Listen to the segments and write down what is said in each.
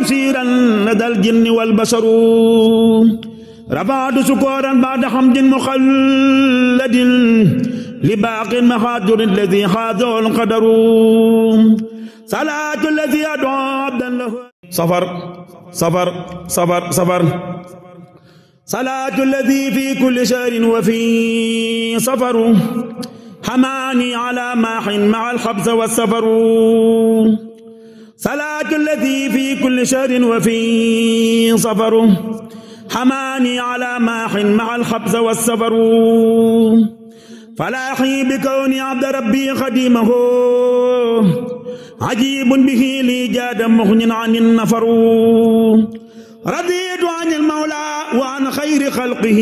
تبصيرا لدى الجن والبشر رفعت سكورا بعد حمد مخلد لباق المخاطر الذي خاذه القدر صلاة الذي أدعو عبدا له صفر صفر صفر صفر صلاة الذي في كل شهر وفي صفر حماني على ماح مع الحبس والسفر صلاة الذي في كل شهر وفي صفر حماني على ماح مع الحبس والسفر فلاحي بكوني عبد ربي خديمه عجيب به لي جاد مغن عن النفر رضيت عن المولى وعن خير خلقه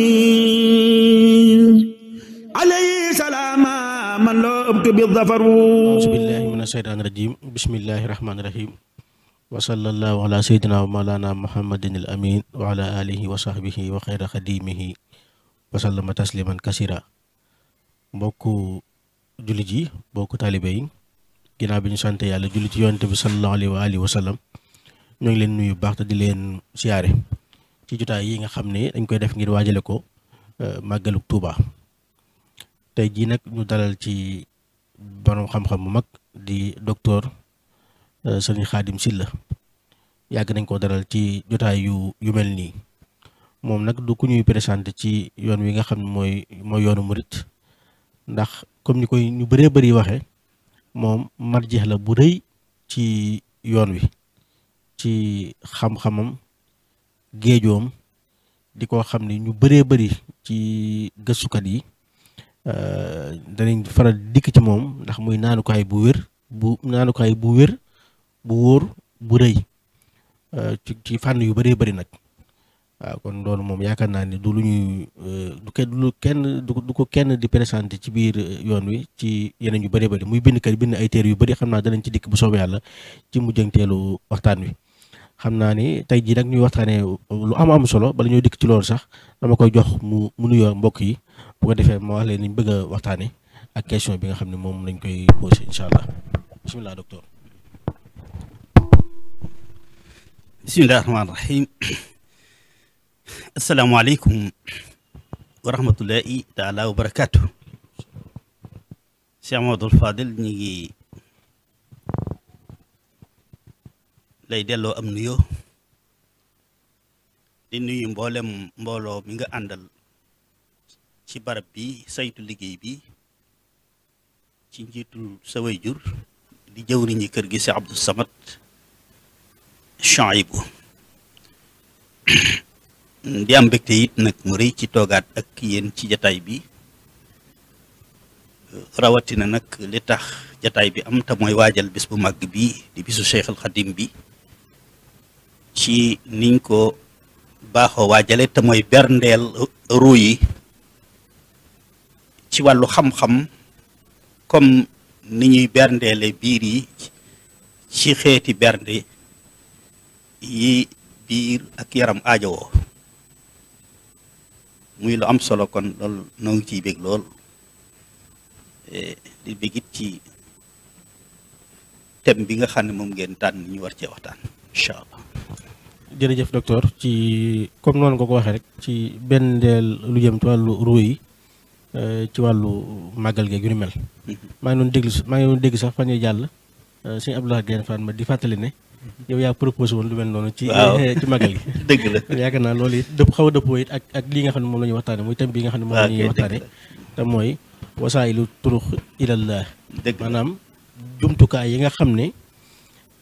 عليه سلام من لا أبت بالظفر أعوذ بالله من الشيطان الرجيم بسم الله الرحمن الرحيم وصلى الله على سيدنا ومولانا محمد الأمين وعلى آله وصحبه وخير خديمه وسلم تسليما كثيرا mbokku jullit yi mbokku taalibe yi ginnaaw bi ñu sant yàlla jullit ci yonent bi sallallahu alayhi wa alihi wa sallam ñoo ngi leen nuyu baax te di leen siyaare ci jotaay yi nga xam ne dañ koy def ngir waajale ko màggaluk Tuuba tey jii nag ñu dalal ci borom xam-xam bu mag di docteur Sëriñ Xaadim Sylla yàgg nañ ko dalal ci jotaay yu mel nii moom nag du ku ñuy présenté ci yoon wi nga xam ne mooy yoonu murit ndax comme ni koy ñu bëree bëri waxe moom marjeex la bu rëy ci yoon wi ci xam-xamam géejoom di ko xam ne ñu bëree bëri ci gëstukat yi danañ faral dikk ci moom ndax muy naanukaay bu wér bu wér bu wóor bu rëy ci fànn yu bëree bëri nag waaw kon loolu moom yaakaar naa ne du lu ñuy du ko kenn di présenté ci biir yoon wi ci yeneen yu bëree bëri muy bind ay téere yu bëri xam naa danañ ci dikk bu soobee yàlla ci mujjanteelu waxtaan wi xam naa ni tey jii nag ñuy waxtaanee lu am solo bala ñoo dikk ci loolu sax dama koy jox mu nuyoo mbokk yi bu ko defee ma wax leen niñ bëgg a waxtaane ak question bi nga xam ne moom lañ koy posé incha allah bisimilah docteur. bisimilah rahmaani rahim. asalaamaaleykum wa rahmatullahi taala wa barakaatu. Cheikh Mamadou Fadel ñu ngi lay delloo am nuyoo di nuyu mbooloo mi nga àndal ci barab bi saytu liggéey bi ci njiitul sa wayjur di jëwriñi kër gi Cheikh Abdou Samad Chouaïbou di am mbégte it nag mu rëy ci toogaat ak yéen ci jataay bi rawatina nag li tax jataay bi am te mooy waajal bis bu màgg bi di bisu Cheikh al Khadim bi ci niñ ko baaxoo waajale te mooy berndeel ruu yi ci wàllu xam-xam comme ni ñuy berndeele biir yi ci xeeti bernde yi biir ak yaram aajowoo muy lu am solo kon loolu noo ngi ciy bég lool di bégit ci thème bi nga xam ne moom ngeen tànn ñu war cee waxtaan incha allah. jërëjëf docteur ci comme noonu nga ko waxee rek ci benn deel lu jëm ci wàllu ruu yi ci wàllu màggal geeg yu ni mel. maa ngi doon dégg sax fan yii jàll sëñ Abdoulaye Guèye Fall ma di fàttali ne yow yaa proposé woon lu mel noonu. ci màggal gi. dëgg la yaakaar naa loolu it xaw a dëppoo it ak lii nga xam ne moom la ñuy waxtaane muy thème bi nga xam ne moom la ñuy waxtaane te mooy wasaa'ilu turux ilallah. maanaam jumtukaay yi nga xam ne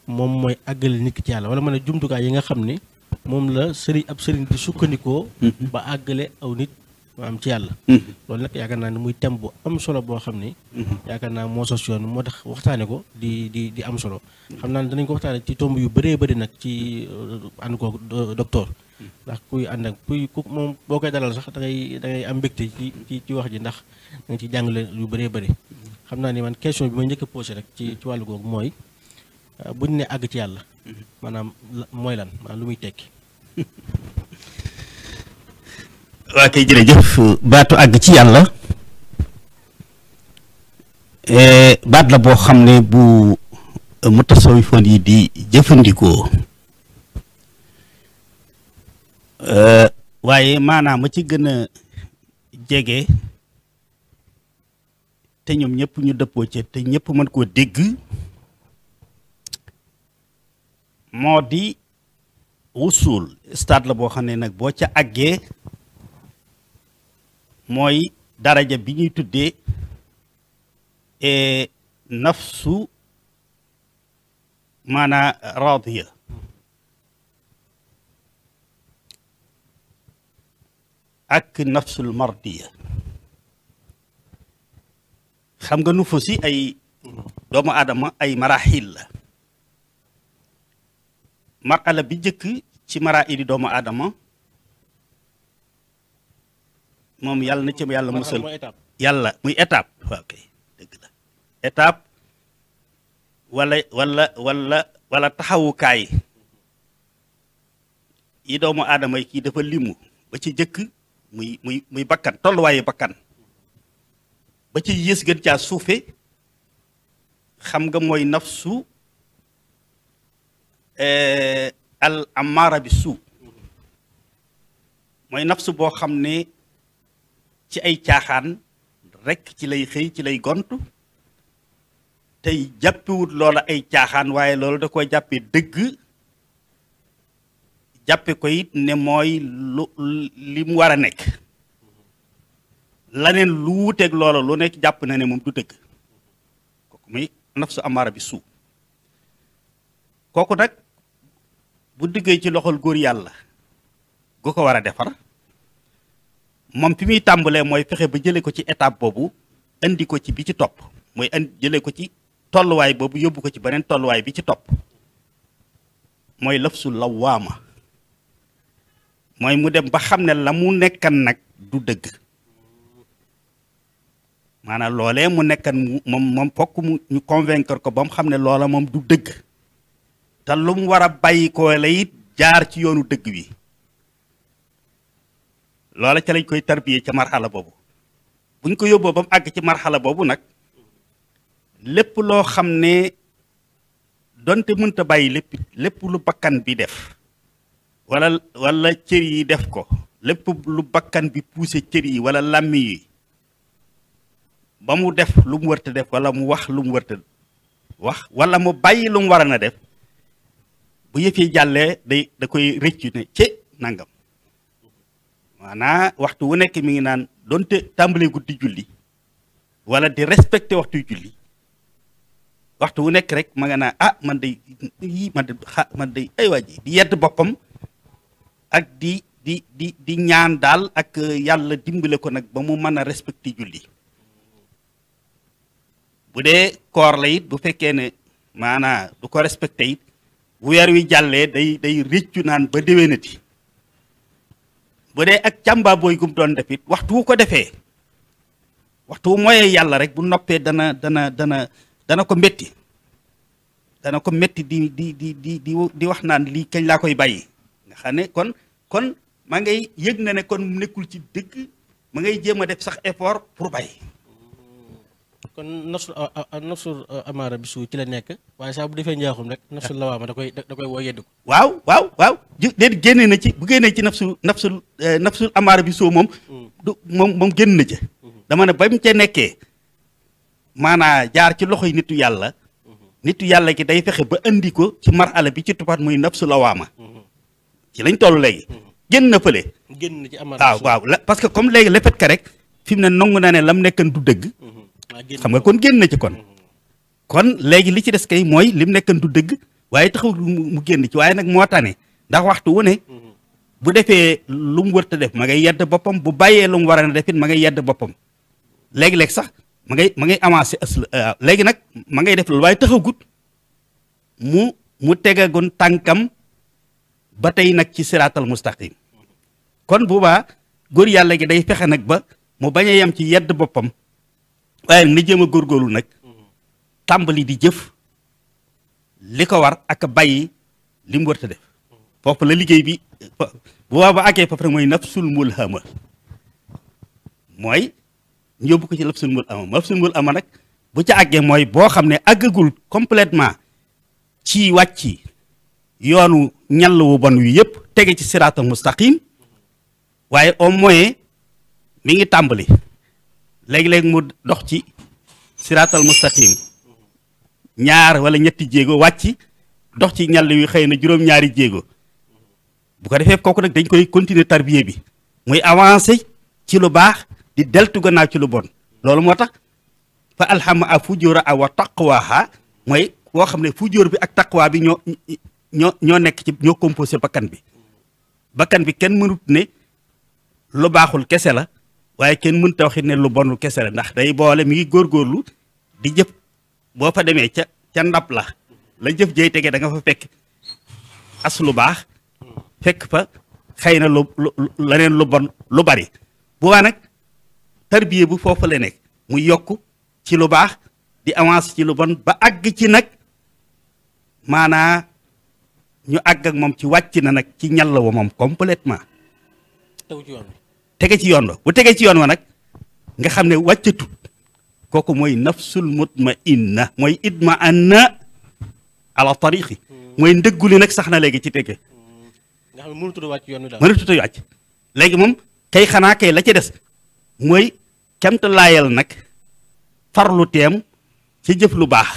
moom mooy àggale nit ki ci yàlla wala ma ne jumtukaay yi nga xam ne moom la ab sëriñ di sukkandikoo ba àggale aw nit maanaam ci yàlla. loolu nag yaakaar naa ne muy thème bu am solo boo xam ne yaakaar naa moo sos yoon moo tax waxtaane ko di am solo xam naa ne danañ ko waxtaane ci tomb yu bëree bëri nag ci ànd ko docteur ndax kuy ànd ak moom boo koy dalal sax da ngay am mbégte ci wax ji ndax da nga ci jàngale yu bëree bëri xam naa ni man question bi ma njëkk a posé rek ci wàllu googu mooy buñ ne àgg ci yàlla maanaam mooy lan maanaam lu muy tekki. waa kay jërëjëf baatu àgg ci yàlla baat la boo xam ne bu mutasawifoon yi di jëfandikoo waaye maanaam ma ci gën a jege te ñoom ñëpp ñu dëppoo ci te ñëpp mën koo dégg moo di wusul stade la boo xam ne nag boo ca àggee mooy daraja bi ñuy tuddee nafsu maanaa radiya ak nafsul mardiya xam nga nu fu si ay doomu aadama ay marahil la marxala bi njëkk ci marahili doomu aadama moom yàlla na ci yàlla musal yàlla muy étape waaw kay dëgg la étape wala taxawukaay yi doomu aadama yi kii dafa limu ba ci jëkk muy bakkan tolluwaayu bakkan ba ci yées gën caa suufe xam nga mooy nafsu al amara bi suu mooy nafsu boo xam ne ci ay caaxaan rekk ci lay xëy ci lay gontu tey jàppewut loola ay caaxaan waaye loolu da koy jàppe dëgg jàppe ko it ne mooy li mu war a nekk laneen lu wuuteeg loola lu nekk jàpp na ne moom du dëgg kooku muy nafsu amara bi suu kooku nag bu diggee ci loxol góor yàlla gu ko war a defar moom fi muy tàmbalee mooy fexe ba jële ko ci étape boobu indi ko ci bi ci topp mooy jële ko ci tolluwaay boobu yóbbu ko ci beneen tolluwaay bi ci topp mooy lafsu lawaama mooy mu dem ba xam ne la mu nekkan nag du dëgg maanaam loolee mu nekkan moom fokk mu ñu convaincre ko ba mu xam ne loola moom du dëgg te lu mu war a bàyyi ko la it jaar ci yoonu dëgg wi loola ca lañ koy tarbiyee ca marxala boobu buñ ko yóbboo ba mu àgg ci marxala boobu nag lépp loo xam ne donte mënta bàyyi lépp lu bakkan bi def wala cër yi def ko lépp lu bakkan bi poussé cër yi wala làmmi yi ba mu def lu mu wërta def wala mu wax lu mu wërta wax wala mu bàyyi lu mu war a na def bu yëf yi jàllee da koy rëccu ne ci nangam maanaa waxtu wu nekk mi ngi naan donte tàmbalee guddi julli wala di respecté waxtu julli waxtu wu nekk rek ma nga naa man day ay waa ji di yedd boppam ak di ñaan daal ak yàlla dimbale ko nag ba mu mën a respecté julli bu dee koor la it bu fekkee ne maanaa du ko respecté it bu weer wi jàllee day réccu naan ba déwénati bu dee ak càmbaa booy gum doon def it waxtu wu ko defee waxtu wu mooyee yàlla rek bu noppee dana ko métti di wax naan lii kañ laa koy bàyyi nga xam ne kon ma ngay yëg na ne kon nekkul ci dëgg ma ngay jéem a def sax effort pour bàyyi kon nafsul amaara bi suu ci la nekk waaye saa bu defee njaaxum rek nafsul lawaama da koy woo yeddu ko waaw déet génne na ci bu génnee ci nafsul amaara bi suu moom moom génn na ca dama ne ba mu ca nekkee maanaa jaar ci loxoy nitu yàlla gi day fexe ba andi ko ci marala bi ci toppaat muy nafsul lawaama ci lañ toll léegi génn na fële génn na ci amaara waaw parce que comme léegi le fait que rek fi mu ne nangu naa ne lam nekkan du dëgg xam nga kon génn na ci kon léegi li ci des kay mooy lim nekkan du dëgg waaye taxaw mu génn ci waaye nag moo tane ndax waxtu wu ne bu defee lu mu wërta def ma ngay yedd boppam bu bàyyee lu mu war a def it ma ngay yedd boppam léegi-léeg sax ma ngay avancé léegi nag ma ngay def loolu waaye taxagut mu tegagun tànkam ba tey nag ci siraatal mustaqim kon boobaa góor yàlla gi day fexe nag ba mu bañ a yem ci yedd boppam waaye ni jéem a góorgóorlu nag tàmbali di jëf li ko war ak bàyyi li mu warta def foofu la liggéey bi bu ba àggee foofu rek mooy nafsul mulhama mooy ñu yóbbu ko ci nafsul mulhama nag bu ca àggee mooy boo xam ne àggagul complètement ci wàcc yoonu ñall wu bon wi yëpp tege ci siraatal mustaqim waaye au moins mi ngi tàmbali léegi-léegi mu dox ci siraatal mustaqim ñaar wala ñetti jéego wàcc dox ci ñàll yu xëy na juróom-ñaari jéego bu ko defee kooku nag dañ koy continuer tarbiye bi muy avancer ci lu baax di deltu gannaaw ci lu bon loolu moo tax fa alhama a fujura a wa taqwaha mooy koo xam ne fujur bi ak taqwa bi ñoo nekk ci ñoo composé bakkan bi kenn mënut ne lu baaxul kese la waaye kenn mënut a waxit ne lu bonul kese la ndax day boole mi ngi góorgóorlu di jëf boo fa demee ca ndab la jëf jëy tege da nga fa fekk as lu baax fekk fa xëy na lu leneen lu bon lu bari bu waa nag tarbiye bu foofu la nekk mu yokk ci lu baax di avance ci lu bon ba àgg ci nag maanaa ñu àgg ak moom ci wàcc na nag ci ñàll wa moom complètement tege ci yoon wa bu tegee ci yoon wa nag nga xam ne wàccatut kooku mooy nafsul mutmainna mooy idma anna ala tariqi mooy ndëgguli nag sax na léegi ci tege nga xam ne mënutut a wàcc yoon wi daal mënutut a wàcc léegi moom kay xanaa kay la ci des mooy kemt laayal nag farlu teem ci jëf lu baax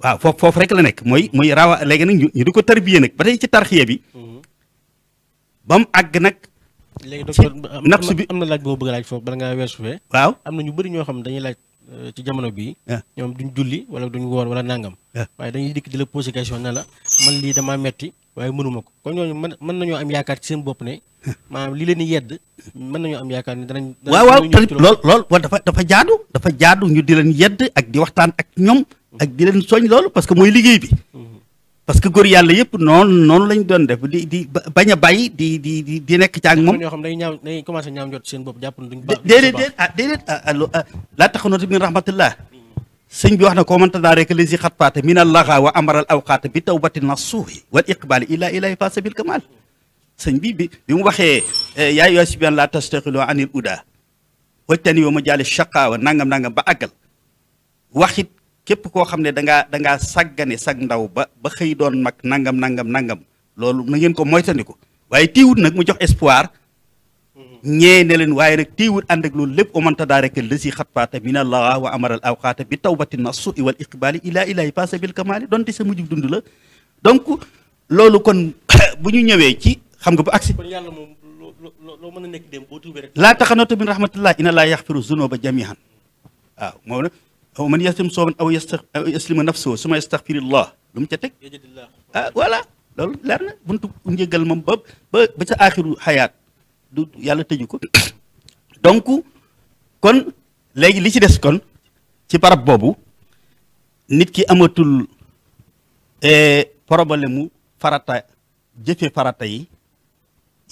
waaw foofu rek la nekk mooy rawa léegi nag ñu di ko tarbiye nag ba tey ci tarxiya bi ba mu àgg nag léegi docteur nafsu bi am na laaj boo bëgg a laaj foofu bala ngaa weesu fee waaw am na ñu bëri ñoo xam ne dañuy laaj ci jamono bii ñoom duñ julli wala duñ woor wala nangam waaye dañuy dikk di la posé question ne la man lii damaa metti waaye mënuma ko kon ñooñu mën nañoo am yaakaar ci seen bopp ne maanaam li leen di yedd mën nañoo am yaakaar ne danañ waaw lool dafa jaadu ñu di leen yedd ak di waxtaan ak ñoom ak di leen soñ loolu parce que mooy liggéey bi parce que góor yàlla yëpp noonu lañ doon def di bañ a bàyyi di nekk ci ak moom ñoo xam day commencé ñaaw njot seen bopp jàpp na duñ baax déedéet laa taxanootu min rahmatillah sëñ bi wax na koo mënta daa rek li si xatpaate min allaha wa amaral awqaata bi tawbati nasuuhi wal iqbali ila ilahi fa sabil kamal sëñ bi mu waxee yaa ayyuha sibyan la tastaxilu anil uda wajtani wa majaali shaqaawa nangam ba àggal waxit képp koo xam ne dangaa sàggane sag ndaw ba xëy doon mag nangam loolu na ngeen ko moytandiku waaye tiiwut nag mu jox espoir ñee ne leen waaye nag tiiwut ànd ak loolu lépp omanta daa rek lësi xatpaata min allah wa amaral awqaata bi tawbati nasuu'i wal iqbali ila ilahi pasa bil kamali donte sa mujjug dund la donc loolu kon bu ñu ñëwee ci xam nga bu agsi kon yàlla moom loo mën a nekk dem boo tuubee rek laa taxanatu min rahmatillah inna laa yaxfiru zunuba jamihan waaw moom nag aw man yaslim sooman aw yaslima nafsoo suma yastaxfirillah lu mu ca teg voilà loolu leer na buntu njëgal moom ba sa aaxiru xayaat du yàlla tëju ko donc kon léegi li ci des kon ci barab boobu nit ki amatul problème mu farata jëfe farata yi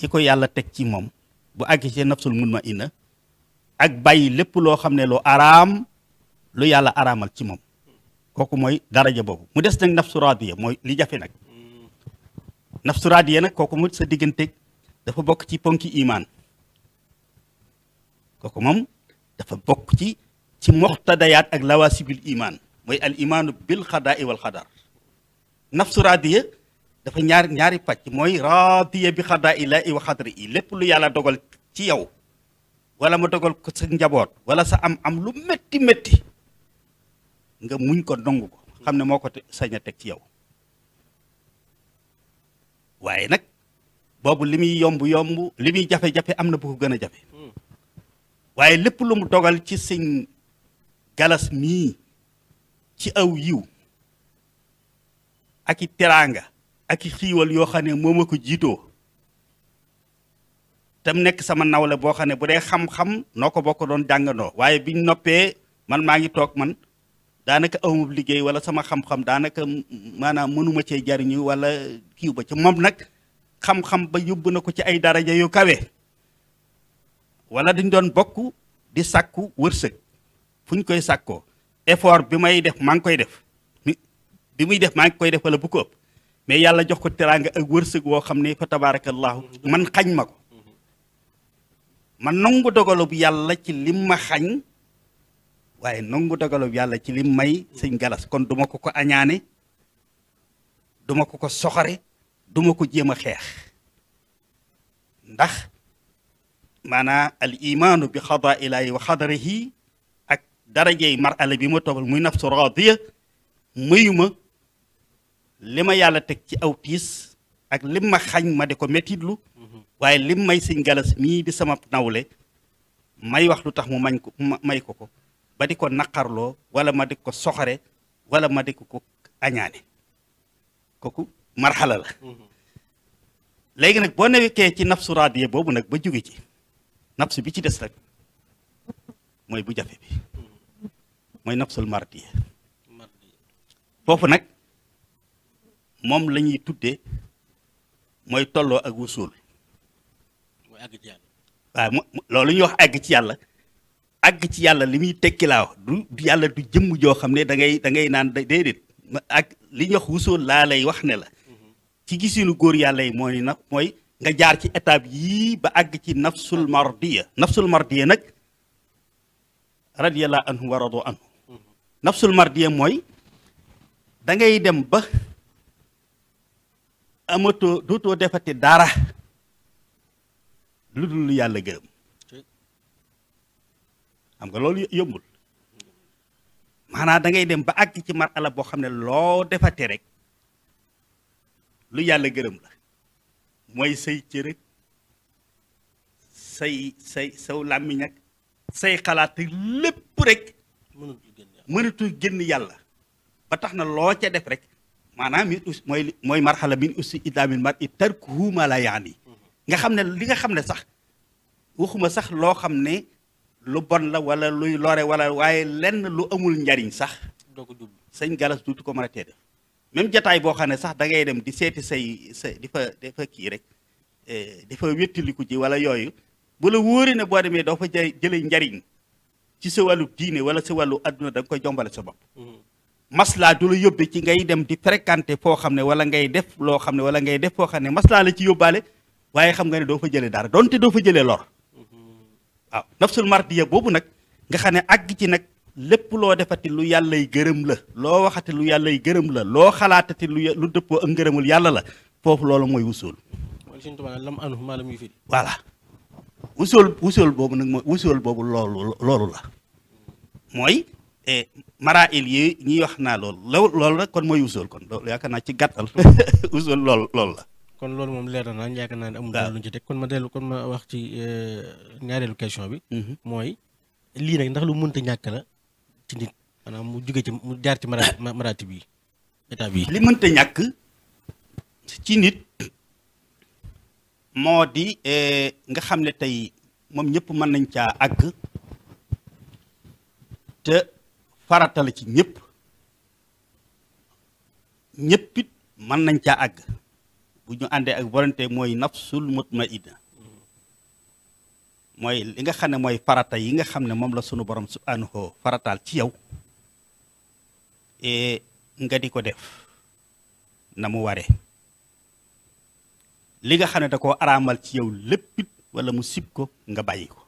ko yàlla teg ci moom bu àgg ci nafsul mutmainna ak bàyyi lépp loo xam ne lu araam lu yàlla araamal ci moom kooku mooy daraja boobu mu des nag nafsu radiya mooy li jafe nag nafsu radiya nag kooku mu sa diggante dafa bokk ci ponki imaan kooku moom dafa bokk ci muqtadayaat ak lawasibil imaan mooy al imaanu bil xadaa wal xadar nafsu radiya dafa ñaari pàcc mooy radiya bi xadaa ilaahi wa xadri yi lépp lu yàlla dogal ci yow wala ma dogal ko sa njaboot wala sa am lu métti nga muñ ko dongu ko xam ne moo ko sañ a teg ci yow waaye nag boobu li muy yomb li muy jafe-jafe am na bu ko gën a jafe waaye lépp lu mu dogal ci sëñ galas mii ci aw yiw ak i teraanga ak i xiiwal yoo xam ne moo ma ko jiitoo tam nekk sama nawle boo xam ne bu dee xam-xam noo ko bokk doon jàngandoo waaye biñ noppee man maa ngi toog man daanaka awma liggéey wala sama xam-xam daanaka maanaam mënuma cee jariñu wala kiiw ba ci moom nag xam-xam ba yóbbu na ko ci ay daraja yu kawe wala dañ doon bokk di sàkku wërsëg fu ñu koy sàkkoo effort bi may def maa ngi koy def bi muy def maa ngi koy def wala bu ko ëpp mais yàlla jox ko teraanga ak wërsëg woo xam ne fa tabarakallahu man xañ ma ko man nangu dogalub yàlla ci lim ma xañ waaye nangu dogalub yàlla ci lim may sëñ galas kon duma ko añaane duma ko soxore duma ko jéem a xeex ndax maanaa al imaanu bi xadaa ilaahi wa xadarihi ak darajey marala bi ma toppal muy nafsu raadiya mayuma li ma yàlla teg ci aw tiis ak lim ma xañ ma di ko mettitlu waaye lim may sëñ galas mii di sama nawle may wax lu tax mu mañ ko may ko ba di ko naqarloo wala ma di ko soxare wala ma di ko añaane kooku marxala la léegi nag boo nekkee ci nafsu raadiya boobu nag ba jóge ci nafsu bi ci des rek mooy bu jafe bi mooy nafsul mardiya foofu nag moom la ñuy tuddee mooy tolloo ak wusul mooy àgg ci yàlla waaw loolu ñuy wax àgg ci yàlla àgg ci yàlla li muy tekki laa wax du yàlla du jëmm joo xam ne da ngay naan déedéet ak li ñuy wax wusul laa lay wax ne la ci gisinu góor yàlla yi mooy nag mooy nga jaar ci étape yii ba àgg ci nafsul mardiya nag radiyallahu anhu wa radu anhu nafsul mardiya mooy da ngay dem ba amatoo dootoo defati dara lu dul yàlla gërëm xam nga loolu yombul maanaam da ngay dem ba àgg ci marala boo xam ne loo defati rek lu yàlla gërëm la mooy say cër saw làmmiñ ak say xalaat lépp rek mënatul génn yàlla ba tax na loo ca def rek maanaam mooy marxala min ussi idaamin mar i tarkuhu ma la yaani nga xam ne li nga xam ne sax waxuma sax loo xam ne lu bon la wala luy lore wala waaye lenn lu amul njariñ sax doo ko jublu sëñ galas duutu ko mën a tee def même jataay boo xam ne sax da ngay dem di seeti say di fa kii rek di fa wéttaliku ci wala yooyu bu la wóori ne boo demee doo fa jëlee njariñ ci sa wàllu diine wala sa wàllu adduna da nga koy jombale sa bopp maslaa du la yóbbe ci ngay dem di fréquenter foo xam ne wala ngay def loo xam ne wala ngay def foo xam ne maslaa la ci yóbbaale waaye xam nga ne doo fa jëlee dara donte doo fa jëlee lor waaw nafsul mardiya boobu nag nga xam ne àgg ci nag lépp loo defati lu yàllay gërëm la loo waxati lu yàllay gërëm la loo xalaatati lu dëppoo ak ngërëmul yàlla la foofu loolu mooy wusul voilà wusul boobu nag mooy wusul boobu loolu la mooy marail yi ñuy wax naa loolu rek kon mooy wusul kon loolu yaakaar naa ci gàttal wusul loolu la kon loolu moom leer na yaakaar naa ne amul lu ñu ci teg kon ma wax ci ñaareelu question bi mooy lii nag ndax lu mënta ñàkk la ci nit maanaam mu jóge ci mu jaar ci maraati bi état bi li mënta ñàkk ci nit moo di nga xam ne tey moom ñëpp mën nañ caa àgg te farata la ci ñëpp it mën nañ caa àgg bu ñu àndee ak volonté mooy nafsul mutmainna mooy li nga xam ne mooy farata yi nga xam ne moom la sunu borom subhanahu farataal ci yow nga di ko def na mu waree li nga xam ne da koo araamal ci yow léppit wala mu sib ko nga bàyyi ko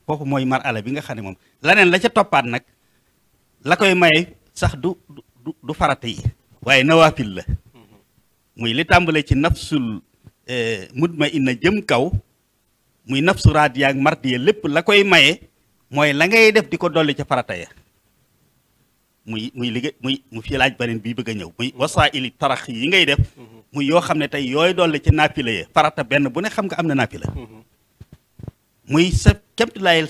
foofu mooy marala bi nga xam ne moom laneen la ca toppaat nag la koy maye sax du farata yi waaye nawaafil la muy li tàmbale ci nafsul mutmainna jëm kaw muy nafsu raadiya ak mardiya lépp la koy maye mooy la ngay def di ko dolli ca farata ya muy liggéey mu fi laaj beneen bii bëgg a ñëw muy wasaili tarax yi ngay def muy yoo xam ne tey yooyu dolli ci naafila ya farata benn bu ne xam nga am na naafila muy sa kemtulaayel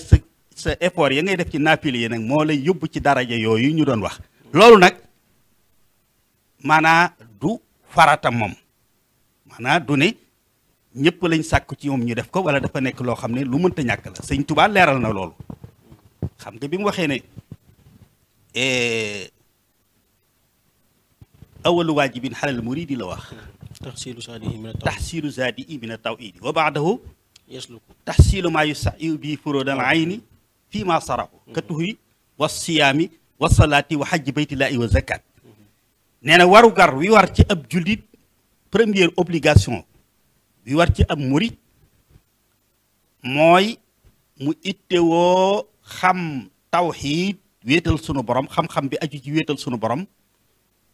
sa effort ya ngay def ci naafila yi nag moo lay yóbbu ci daraja yooyu ñu doon wax loolu nag maanaa du farata moom maanaa du ne ñëpp lañ sàkk ci moom ñu def ko wala dafa nekk loo xam ne lu mënta ñàkk la sëñ Tuubaa leeral na loolu xam nga bi mu waxee ne awalu waajibin xalal muridi la wax taxsilu zaadihi min at-tawhidi wa baadahu taxsilu maa yusa'iu bi furuudal ayni fii ma sarahu ka tuhri wa siyaami wa salaati wa xajji baytillaahi wa zakat nee na waru gar wi war ci ab jullit première obligation wi war ci ab murit mooy mu ittewoo xam tawxiid wéetal sunu borom xam-xam bi aju ci wéetal sunu borom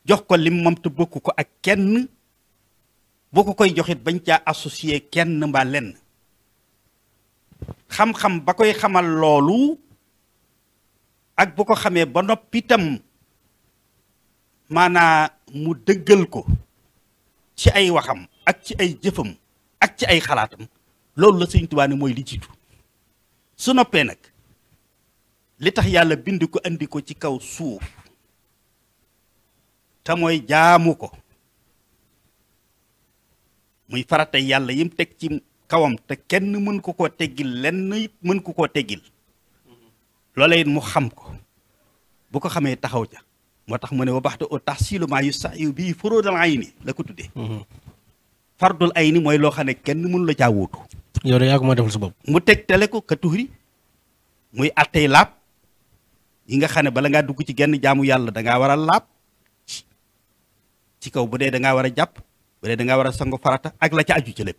jox ko lim moom te bokk ko ak kenn boo ko koy joxit bañ caa associé kenn mbaa lenn xam-xam ba koy xamal loolu ak bu ko xamee ba noppi itam maanaa mu dëggal ko ci ay waxam ak ci ay jëfam ak ci ay xalaatam loolu la Sëñ Tuubaa ne mooy li jiitu su noppee nag li tax yàlla bind ko andi ko ci kaw suuf te mooy jaamu ko muy farata yàlla yim teg ci kawam te kenn mën ko koo teggil lenn it mën ko koo teggil loola it mu xam ko bu ko xamee taxaw ca moo tax mu ne wa baxte au tahsilument yu sa yu bii furóodal ayni la ko tuddee fardul ayni mooy loo xam ne kenn mënu la caa wuutu yow de yaa ko ma defal sa bopp. mu tegtale ko ka tuhri muy attey laab yi nga xam ne bala ngaa dugg ci genn jaamu yàlla da ngaa war a laab ci kaw bu dee da ngaa war a jàpp bu dee da ngaa war a sangu farata ak la ca aju ci lépp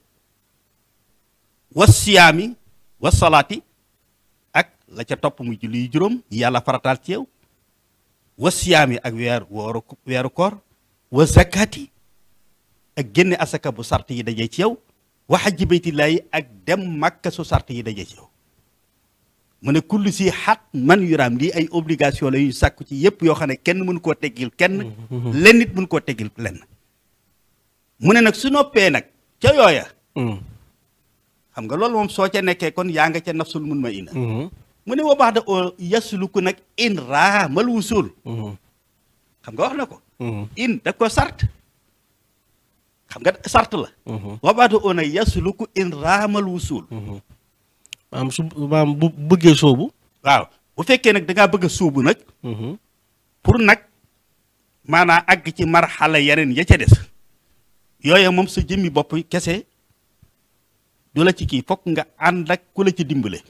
was siyaami was salaati ak la ca topp muy julli yu juróom yi yàlla farataal ci yow was siyaami ak weeru koor wa zakati ak génne asaka bu sart yi dajee ci yow wa hajji baytillaahi ak dem màkka su sart yi dajee ci yow mu ne kullu si xat man yuraam lii ay obligation la yu sàkku ci yépp yoo xam ne kenn mënu koo teggil kenn lenn nit mënu koo teggil lenn mu ne nag su noppee nag ca yooya xam nga loolu moom soo ca nekkee kon yaa nga ca nafsul mun ma ina mu ne wa baax da o yasluku nag in raamal wusul xam nga wax na ko in da ko sart xam nga sart la wa baax da o nag yasluku in raamal wusul maam bu bëggee soobu. waaw bu fekkee nag da ngaa bëgg a sóobu nag pour nag maanaam àgg ci marxala yeneen ya ca des yooye moom sa jëmmi bopp kese du la ci kii fokk nga ànd ak ku la ci dimbale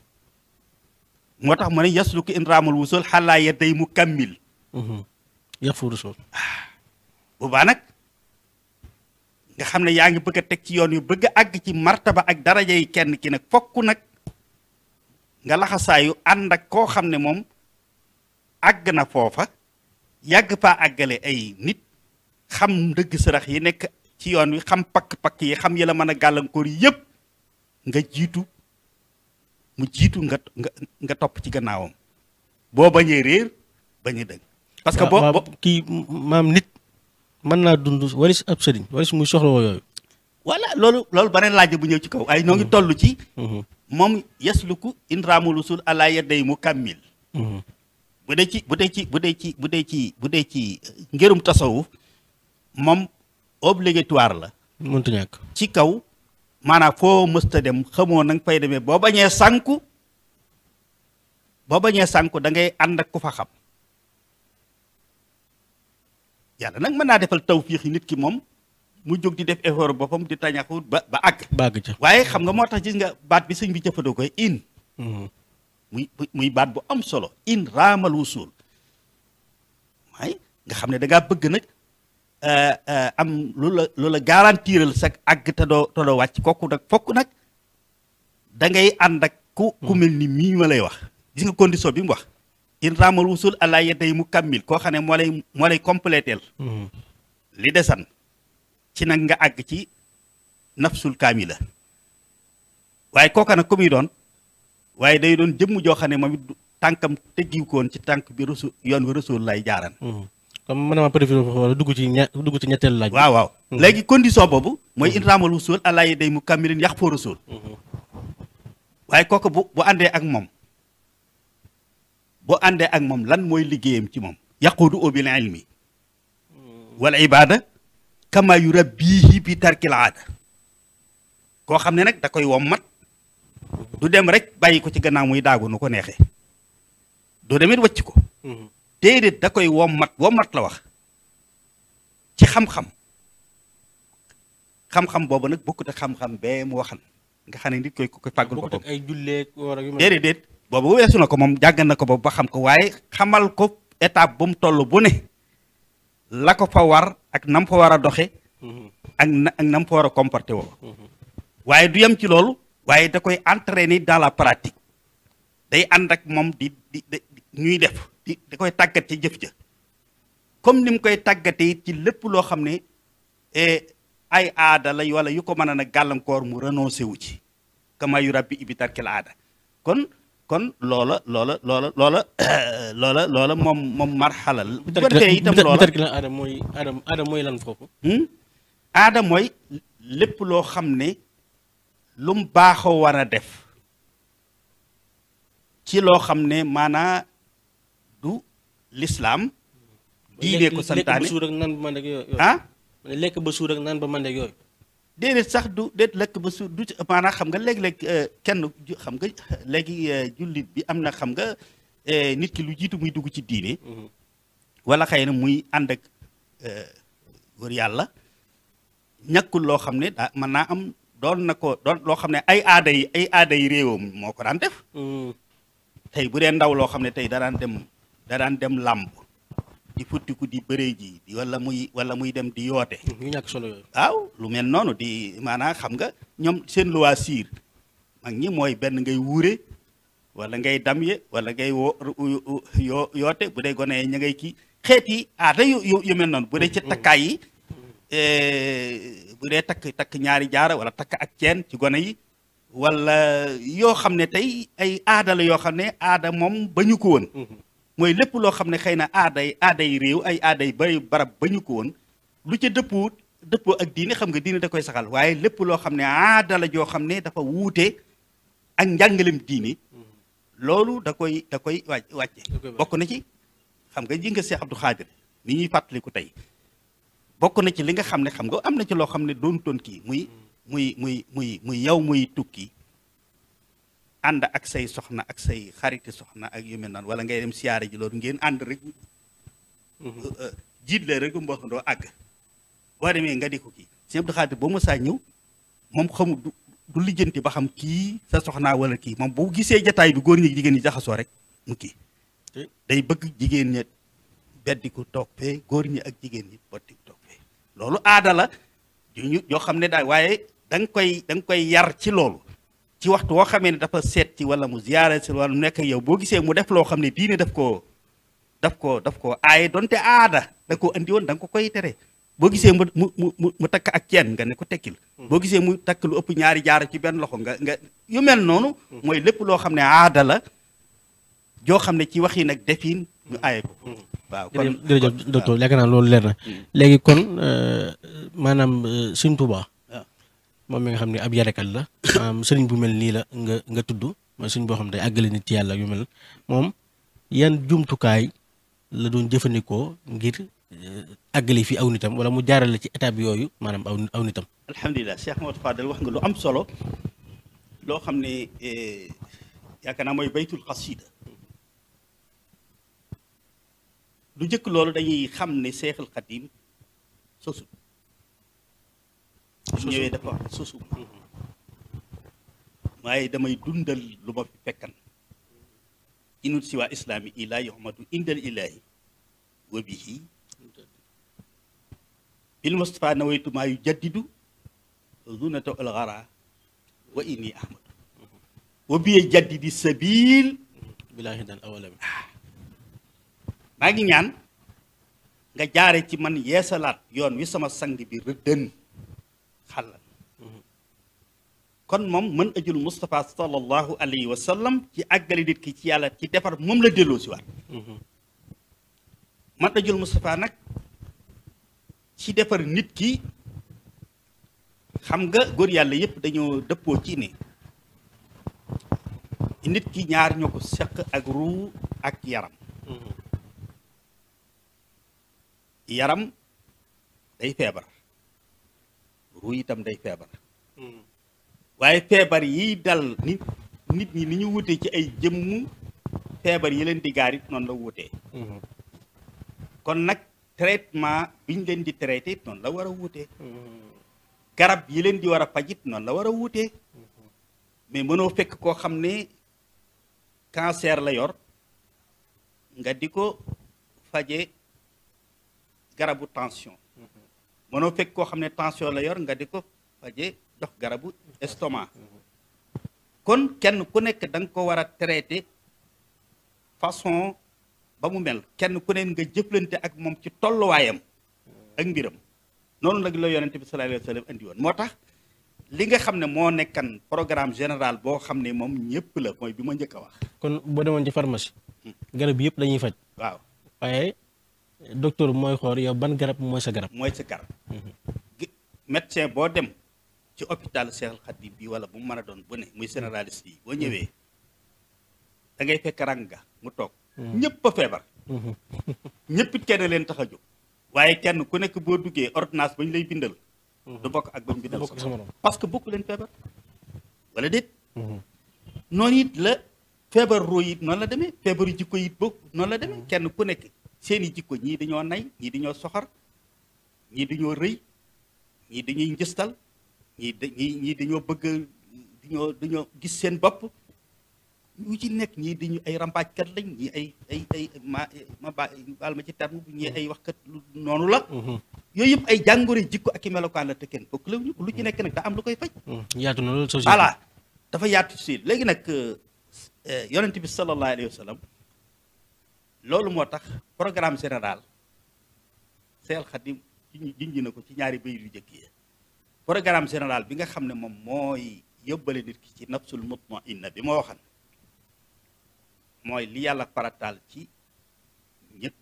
moo tax mu ne yaslu ko in raamal wusul xalaa ya day mu kammil yafu rusul boobaa nag nga xam ne yaa ngi bëgg a teg ci yoon yu bëgg a àgg ci martaba ak daraja yi kenn ki nag fokk nag nga laxasaayu ànd ak koo xam ne moom àgg na foofa yàgg faa àggale ay nit xam ndëgg sërëx yi nekk ci yoon wi xam pakk-pakk yi xam yi la mën a gàllankoor yépp nga jiitu mu jiitu nga topp ci gannaawam boo bañee réer bañ a dëgg parce que boo kii maam nit mën naa dund walis ab sëriñ walis muy soxla woo yooyu voilà loolu beneen laaj bu ñëw ci kaw ay ñoo ngi toll ci moom yasluku in raamul usul ala yaday mu kammil bu dee ci ngërum tasawuf moom obligatoire la mënta ñàkk ci kaw maanaam foo mësta dem xamoo na nga fay demee boo bañee sànku da ngay ànd ak ku fa xam yàlla nag mën naa defal tawfiix yi nit ki moom mu jóg di def effort boppam di tañaxu ba àgg ca waaye xam nga moo tax gis nga baat bi sëñ bi jëfandoo koy in muy baat bu am solo in raamal wusul waaye nga xam ne da ngaa bëgg nag am lu la garantiral sa àgg te doo wàcc kooku nag fokk nag da ngay ànd ak ku mel ni mii ma lay wax gis nga condition bi mu wax in raamal wusul ala yaday mu kammil koo xam ne moo lay compléteel li desan ci nag nga àgg ci nafsul kaamila waaye kooka nag ku muy doon waaye day doon jëmm joo xam ne moom it tànkam teggiw ko woon ci tànk bi yoon wi rasul lay jaaran comme man maa préféré wala dugg ci ñetteelu laaj waaw léegi condition boobu mooy in raamal wusul ala yaday mu kammilin yax foo rasul waaye kooka bu àndee ak moom lan mooy liggéeyam ci moom yaquudu bil ilmi wal ibada kama yurabbihi bi tarkil aada koo xam ne nag da koy wommat du dem rek bàyyi ko ci gannaaw muy daagu nu ko neexee doo demit wàcc ko déedéet da koy wommat la wax ci xam-xam boobu nag bokkut ak xam-xam bee mu waxan nga xam ne nit koy fàggul boppam ay julleeg déedéet boobu weesu na ko moom jàgg na ko boobu ba xam ko waaye xamal ko étape bu mu toll bu ne la ko fa war ak nam fa war a doxe ak nam fa war a comporté woo waaye du yem ci loolu waaye da koy entraîner dans la pratique day ànd ak moom di ñuy def da koy tàggat ci jëf ja comme ni mu koy tàggatee ci lépp loo xam ne ay aada la wala yu ko mën a nag gàllankoor mu renoncé wu ci kama yu rabbi ibi tarkil aada kon loola moom marxalal bu ko defee itam loola aada mooy lan foofu. aada mooy lépp loo xam ne lu mu baaxoo war a def ci loo xam ne maanaa du lislaam diine ko santaane lekk ba suur ak naan ba màndeeg yooyu. lekk ba suur ak naan ba màndeeg yooyu. déedéet sax du déet lekk ba suur du maanaam xam nga léeg-léeg kenn xam nga léegi jullit bi am na xam nga nit ki lu jiitu muy dugg ci diine. wala xëy na muy ànd ak wër yàlla ñàkkul loo xam ne daa mën naa am doon loo xam ne ay aada yi réewam moo ko daan def. tey bu dee ndaw loo xam ne tey da daan dem làmb di futtiku di bëree ji di wala muy dem di yoote. yu ñàkk solo yooyu. waaw lu mel noonu di maanaam xam nga ñoom seen loisir mag ñi mooy benn ngay wuure wala ngay damye wala ngay yoote bu dee gone ña ngay kii xeeti aada yu mel noonu bu dee ci takkaay yi bu dee takk ñaari jaara wala takk ak ceen ci gone yi wala yoo xam ne tey ay aada la yoo xam ne aada moom bañu ko woon. mooy lépp loo xam ne xëy na aaday réew ay aaday bari barab bañu ko woon lu ca dëppoo ak diine xam nga diine da koy saxal waaye lépp loo xam ne aada la joo xam ne dafa wuute ak njàngalem diine loolu da koy wàcce bokk na ci xam nga ji nga Seex Abdu Xaadir ni ñuy fàttaliku tey bokk na ci li nga xam ne xam nga am na ci loo xam ne doon toon kii muy yow muy tukki ànd ak say soxna ak say xariti soxna ak yu mel noonu wala ngay dem siyaare ji loolu ngeen ànd rek jiit la rek mboxandoo àgg boo demee nga di ko kii Sëñ Abdou Khadre boo mësaa ñëw moom xamul du lijjanti ba xam kii sa soxnaa wala kii moom bu gisee jataay bi góor ñi jigéen ñi jaxasoo rek mu kii day bëgg jigéen ñi beddiku toog fee góor ñi ak jigéen ñi beddiku toog fee loolu aada la yoo xam ne daal waaye da nga koy yar ci loolu ci waxtu woo xamee ne dafa seet ci wala mu ziyaare si wala mu nekk yow boo gisee mu def loo xam ne diine daf koo aaye donte aada da koo andi woon da nga ko koy tere boo gisee mu takk ak ceen nga ne ko tekkil boo gisee mu takk lu ëpp ñaari jaara ci benn loxo nga yu mel noonu mooy lépp loo xam ne aada la joo xam ne ci waxin ak defin ñu aaye ko waaw kon jërëjëf docteur yaakaar naa loolu leer na léegi kon maanaam Sëñ Tuubaa moom mi nga xam ne ab yarekat la sëriñ bu mel nii la nga tudd mooy sëriñ boo xam ne day àggale nit ci yàlla yu mel moom yan jumtukaay la doon jëfandikoo ngir àggale fi aw nitam wala mu jaarale ci étape yooyu maanaam aw nitam. alhamdulilah Cheikh Mamadou Fadel wax nga lu am solo loo xam ne yaakaar naa mooy baytul xasida lu njëkk loolu dañuy xam ne Seexul Xadim sosu ñëwee dafa wax sosu waaye damay dundal lu ma fi fekkan inut si waa islaami ilaa yoxmatu indal ilaahi wa bihi bil Mustafa nawaytu maa yu jaddidu zunata al gara wa inni ahmadu wa biye jaddidi sabil bilaahi dal awalami maa ngi ñaan nga jaare ci man yeesalaat yoon wi sama sang bi rëddën xàllal kon moom mën ajul Moustapha sallallahu alayhi wa sallam ci àggali nit ki ci yàlla ci defar moom la delloo si waat mën ajul Moustapha nag ci defar nit ki xam nga góor yàlla yépp dañoo dëppoo ci ne nit ki ñaar ñoo ko seq ak ruu ak yaram yaram day feebar ruu itam day feebar waaye feebar yiy dal nit ñi ni ñu wutee ci ay jëmm feebar yi leen di gaar it noonu la wutee kon nag traitement biñ leen di traité it noonu la war a wutee garab yi leen di war a faj it noonu la war a wutee mais mënoo fekk koo xam ne cancer la yor nga di ko faje garabu tension mënoo fekk koo xam ne tension la yor nga di ko faje jox garabu estomac kon kenn ku nekk da nga ko war a traité façon ba mu mel kenn ku ne nga jëflante ak moom ci tolluwaayam ak mbiram noonu nag la yonente bi sallallahu alayhi wa sallam andi woon moo tax li nga xam ne moo nekkan programme général boo xam ne moom ñëpp la mooy bi ma njëkk a wax. kon boo demoon ci pharmacie. garab yëpp dañuy faj. waaw waaye docteur mooy xool yow ban garab mooy sa garab. mooy sa garab. médecin boo dem ci hôpital Cheikh Khadim bi wala bu mu mën a doon bu ne muy généraliste yi boo ñëwee da ngay fekk rang ga mu toog. ñëpp a feebar. ñëpp it kenn leen tax a jóg. waaye kenn ku nekk boo duggee ordonnance ba ñu lay bindal. du bokk ak ba ñu bindal sa morom parce que bokku leen feebar wala déet. noonu it la feebar roo it noonu la demee feebaru jikko it bokk noonu la demee kenn ku nekk seeni jikko ñii dañoo nay ñii dañoo soxor ñii dañoo rëy ñii dañuy njëstal ñii dañoo bëgg dañoo gis seen bopp ñu ci nekk ñii dañu ay rambaajkat lañ ñii ay baal ma ci terme bu ñii ay waxkat noonu la. yooyu yëpp ay jàngoro jikko ak i melokaan la te kenn bokk la ñu lu ci nekk nag daa am lu koy faj. yaatu na loolu société voilà dafa yaatu si léegi nag yonent bi sallallahu alayhi wa sallam loolu moo tax programme général Seex Xaadim junj na ko ci ñaari bayit yu jëkk yi programme général bi nga xam ne moom mooy yóbbale nit ki ci nafsul mutmainna bi ma waxan mooy li yàlla farataal ci ñëpp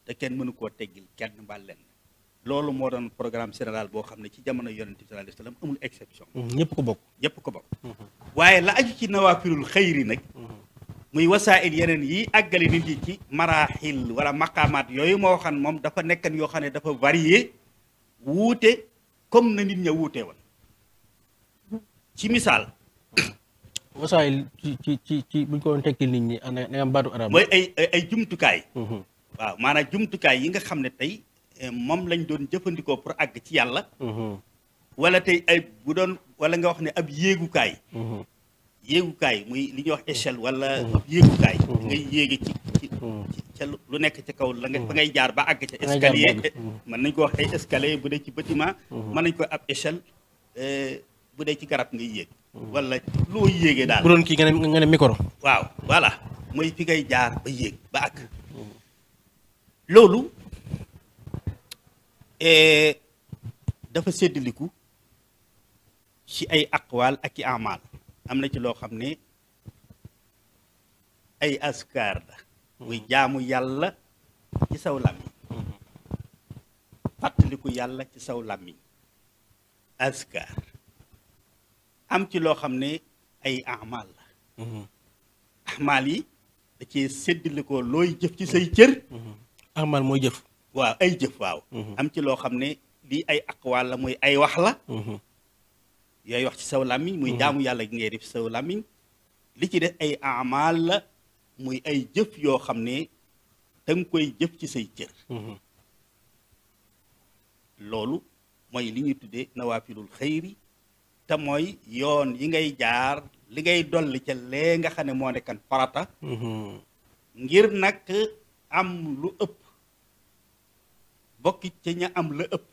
te kenn mënu koo teggil kenn mbaa lenn loolu moo doon programme général boo xam ne ci jamono yonent bi sallallahu alayhi wa sallam amul exception. ñëpp ko bokk. ñëpp ko bokk. waaye la aju ci nawaafilul xëyri nag. muy wasaa'il yeneen yi àggale nit yi ci maraaxil wala maqaamaat yooyu moo xam moom dafa nekkan yoo xam ne dafa varié wuute comme na nit ña wuute woon ci misaal. wasaa'il ci buñ ko doon tekkil nit ñi ana nga am baatu arab. mooy ay jumtukaay. waaw maanaam jumtukaay yi nga xam ne tey moom lañ doon jëfandikoo pour àgg ci yàlla. wala tey ay bu doon wala nga wax ne ab yéegukaay. yéegukaay muy li ñuy wax échelle wala ab yéegukaay. ngay yéege ci ca lu nekk ca kaw la nga fa ngay jaar ba àgg ca escalier. mën nañ ko wax ay escalier bu dee ci bâtiment. mën nañ ko ab échelle bu dee ci garab ngay yéeg. wala loo yéegee daal. bu doon kii nga ne micro. waaw voilà mooy fi ngay jaar ba yéeg ba àgg. loolu dafa séddaliku ci ay aqwaal ak i amaal am na ci loo xam ne ay askar la muy jaamu yàlla ci saw làmmiñ fàttaliku yàlla ci saw làmmiñ askar am ci loo xam ne ay amaal la amaal yi da cee séddalikoo looy jëf ci say cër amaal mooy jëf waaw ay jëf waaw am ci loo xam ne lii ay aqwaal la muy ay wax la yooyu wax ci saw làmmiñ muy jaamu yàlla gi ngay def ci saw làmmiñ li ci def ay amaal la muy ay jëf yoo xam ne danga koy jëf ci say cër loolu mooy li ñuy tuddee nawaafilul xëyri te mooy yoon yi ngay jaar li ngay dolli ca lee nga xam ne moo nekkan farata ngir nag am lu ëpp bokki ca ña am la ëpp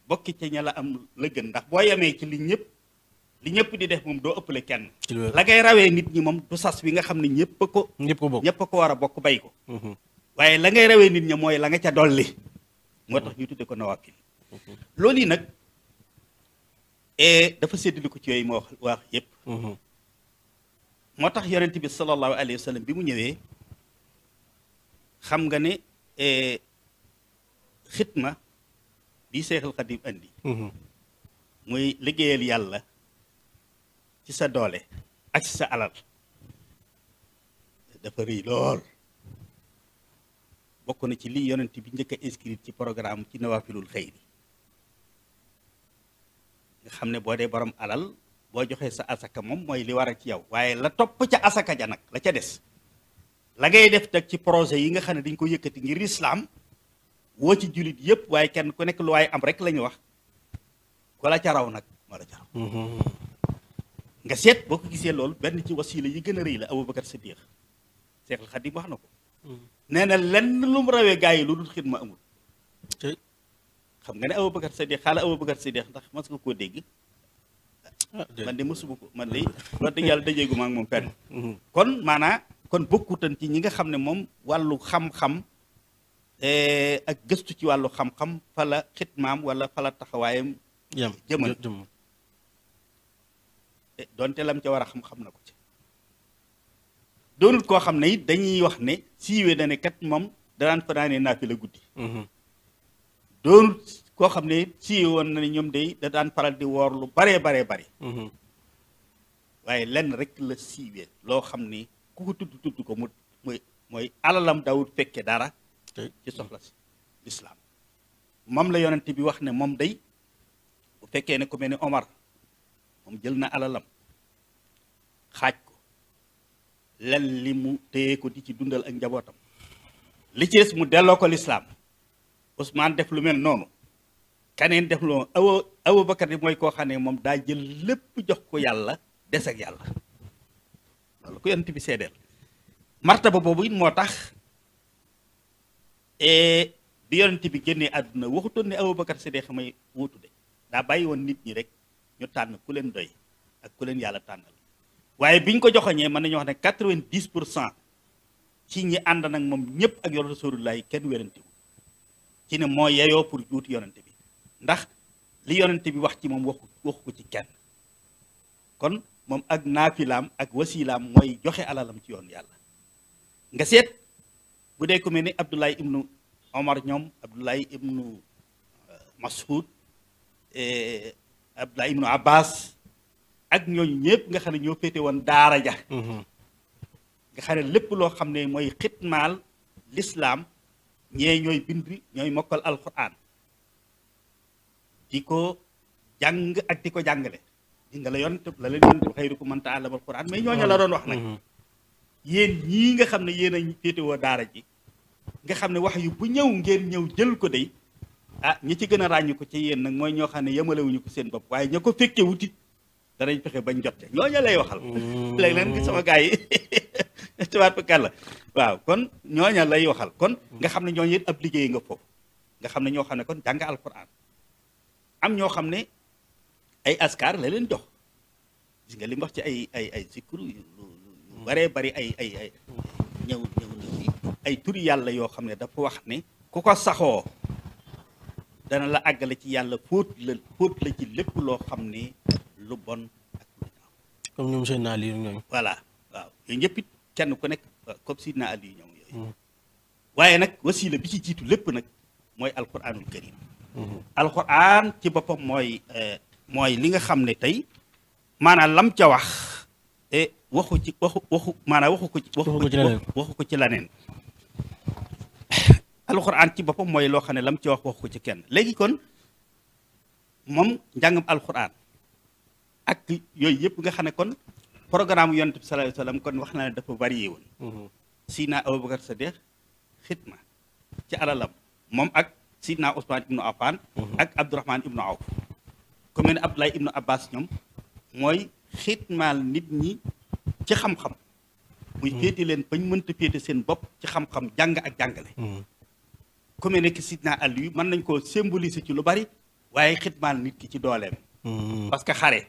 bokki ca ña la am la gën ndax boo yemee ci li ñëpp di def moom doo ëppale kenn la ngay rawee nit ñi moom du sas bi nga xam ne ñëpp a ko war a bokk bay ko waaye la ngay rawee nit ñi mooy la nga ca dolli moo tax ñu tudde ko nawaafil loolu yi nag dafa séddali ko ci yooyu moo wax yëpp moo tax yonent bi sallallahu alayhi wa sallam bi mu ñëwee xam nga ne xitma bi Seexul Xadiim andi muy liggéeyal yàlla ci sa doole ak ci sa alal dafa rëy lool bokk na ci lii yonent bi njëkk a inscrire ci programme ci nawaafilul xëyri nga xam ne boo dee borom alal boo joxee sa asaka moom mooy li war a ci yow waaye la topp ca asaka ja nag la ca des la ngay def nag ci projet yi nga xam ne dañ ko yëkkati ngir lislaam woo ci jullit yëpp waaye kenn ku nekk lu waaye am rek la ñu wax ku la ca raw nag moo la ca raw nga seet boo ko gisee loolu benn ci wasiila yi gën a rëy la Abubakar Siddiq Seexul Xadiim wax na ko nee na lenn lu mu rawee gaa yi lu dul xidma amul xam nga ne Abubakar Siddiq xaala Abubakar Siddiq ndax mas nga koo dégg man de mësuma ko man de wax dëgg yàlla dajeegu ma ak moom fenn kon maanaa kon bokkutan ci ñi nga xam ne moom wàllu xam-xam ak gëstu ci wàllu xam-xam fa la xitmaam wala fa la taxawaayam jëmal donte lam ca war a xam na ko ci doonul koo xam ne it dañuy wax ne siiwee na ne kat moom danaan fanaanee naafila guddi doonul koo xam ne siiwee woon na ne ñoom day da daan faral di woor lu baree bari waaye lenn rek la siiwee loo xam ne ku ko tudd ko mooy alalam daawut fekke dara ci soxla si lislaam moom la yonent bi wax ne moom day bu fekkee ne ku mel ni Omar moom jël na alalam xaaj ko len li mu téye ko di ci dundal ak njabootam li ci des mu delloo ko lislaam Ousmane def lu mel noonu kaneen def lu Abubakar di mooy koo xam ne moom daa jël lépp jox ko yàlla des ak yàlla loolu ko yonent bi seedeel martaba boobu it moo tax bi yonent bi génnee àdduna waxutoon ne Abubakar Siddiq may wuutu de daa bàyyi woon nit ñi rek ñu tànn ku leen doy ak ku leen yàlla tànnal waaye biñ ko joxoñee mën nañu wax ne 90% ci ñi ànd nag moom ñëpp ak yor Rasulullahi kenn wérantiwu ci ne moo yeyoo pour juuti yonent bi ndax li yonent bi wax ci moom waxu ko ci kenn kon moom ak naafilaam ak wasilaam mooy joxe alalam ci yoon yàlla nga seet bu dee ku mel ni Abdoulaye ibnu Omar ñoom Abdoulaye ibnu Mas'ud Abdoulaye ibnu Abbas ak ñooñu ñëpp nga xam ne ñoo féete woon daara ja nga xam ne lépp loo xam ne mooy xitmaal lislaam ñee ñooy bind ñooy mokkal alquran di ko jàng ak di ko jàngale di nga la yonent la leen yonent xayrukum man ta'allama alquran mais ñooñu la doon wax nag yéen ñii nga xam ne yéen a féete woo daara ji nga xam ne wax yu bu ñëw ngeen ñëw jël ko day ñi ci gën a ràññu ko ci yéen nag mooy ñoo xam ne yemalewuñu ko seen bopp waaye ña ko fekke wutit danañ fexe bañ jot ca ñooña lay waxal léegi leen gi sama gars yi tubaat fa kàlla waaw kon ñooña lay waxal kon nga xam ne ñooñu it ab liggéey nga foofu nga xam ne ñoo xam ne kon jàng alquran am ñoo xam ne ay askar la leen jox gis nga li mu wax ci ay sikru yu baree bari ay ñëw ay turi yàlla yoo xam ne dafa wax ne ku ko saxoo dana la àggale ci yàlla fóot la ci lépp loo xam ne lu bon ak lu ñaaw comme ñoom seen naa lii ñooñu voilà waaw yooyu ñëpp it kenn ku nekk comme Sidna Ali ñoom yooyu waaye nag wasiila bi ci jiitu lépp nag mooy alquranul karim alquran ci boppam mooy li nga xam ne tey maanaam lam ca wax waxu maanaam waxu ko ci leneen alquran ci boppam mooy loo xam ne lam ci waxu ko ci kenn léegi kon moom njàngam alquran ak yooyu yëpp nga xam ne kon programme yonent bi sallallahu alayhi wasallam kon wax na ne dafa varié woon Sidna Abubakar Sadiq xitma ci alalam moom ak Sidna Ousmane ibnu Affan ak Abdourahman ibnu Awf ku mel ne Abdoulaye ibnu Abbas ñoom mooy xitmaal nit ñi ci xam-xam muy féete leen bañ mënta féete seen bopp ci xam-xam jàng ak jàngale ku mel ne ki Sidna Aliyu mën nañ koo symboliser ci lu bari waaye xitmaal nit ki ci dooleem parce que xare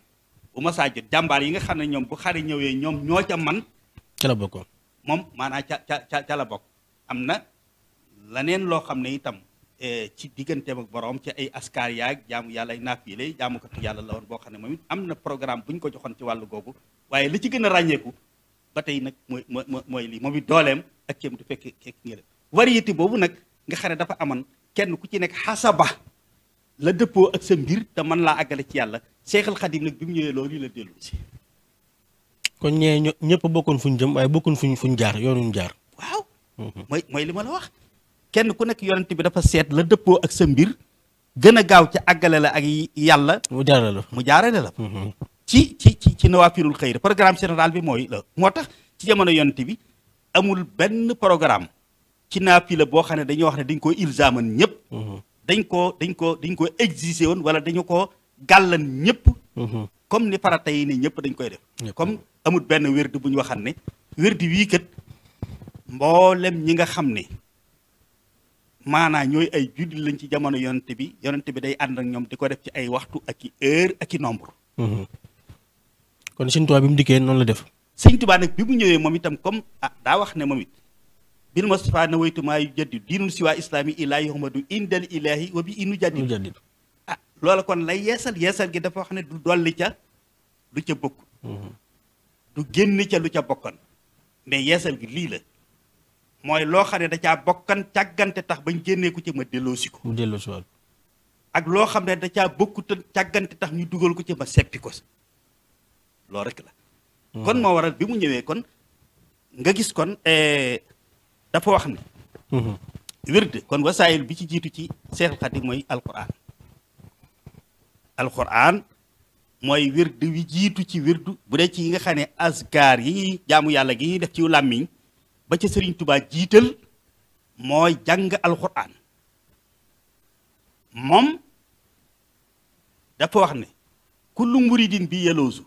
bu ma saa jot jàmbaar yi nga xam ne ñoom bu xare ñëwee ñoom ñoo ca man ca la bokkoon moom maanaam ca la bokk am na laneen loo xam ne itam ci digganteem ak borom ci ay askar yaag jaamu yàlla ay naafile jaamukatu yàlla la woon boo xam ne moom it am na programme bu ñu ko joxoon ci wàllu googu waaye li ci gën a ràññeeku ba tey nag mooy lii moom it dooleem ak kéem du fekk ngeen variété boobu nag nga xam ne dafa amoon kenn ku ci nekk xasaba la dëppoo ak sa mbir te mën laa àggale ci yàlla Seexal Xadim nag bi mu ñëwee loolu la dellu si. kon ñëpp bokkoon fuñ jëm waaye bokkoon fuñ jaar yoonuñ jaar. waaw. mooy li ma la wax. kenn ku nekk yonent bi dafa seet la dëppoo ak sa mbir gën a gaaw ca àggale la ak yàlla. mu jaarale la. ci nawaafilul xëyr programme général bi mooy la moo tax ci jamono yonent bi amul benn programme ci naafila boo xam ne dañoo wax ne dañ koo ilzaaman ñëpp. dañ ko exiger woon wala dañu ko gàllan ñëpp. comme ni farata yi ni ñëpp dañ koy def. comme amul benn wérdi bu ñu waxal ne wérdi wii kat mboolem ñi nga xam ne maanaa ñooy ay jullit lañ ci jamono yonent bi day ànd ak ñoom di ko def ci ay waxtu ak i heure ak i nombre. kon Sëñ Tuubaa bi mu dikkee noonu la def. Sëñ Tuubaa nag bi mu ñëwee moom itam comme daa wax ne moom it bil Mustafa na waytu maa yu jaddidu diinul siwaa islaami ilaahi yuhmadu indal ilaahi wa bi inu jaddidu loola kon lay yeesal gi dafa wax ne du dolli ca lu ca bokk du génn ca lu ca bokkan mais yeesal gi lii la mooy loo xam ne da caa bokkan càggante tax bañ génnee ko ci ma delloosi ko mu delloo si waat ak loo xam ne da caa bokkut càggante tax ñu dugal ko ci ma seppi ko loolu rek la kon moo waral bi mu ñëwee kon nga gis kon dafa wax ne wird kon wasaayil bi ci jiitu ci Seexul Xadiim mooy alquran mooy wird wi jiitu ci wirdu bu dee ci yi nga xam ne asgaar yi ñuy jaamu yàlla gi ñuy def ci làmmiñ ba ca Sëriñ Tubaa jiital mooy jàng alquran moom dafa wax ne kullu muridin bi yeloosu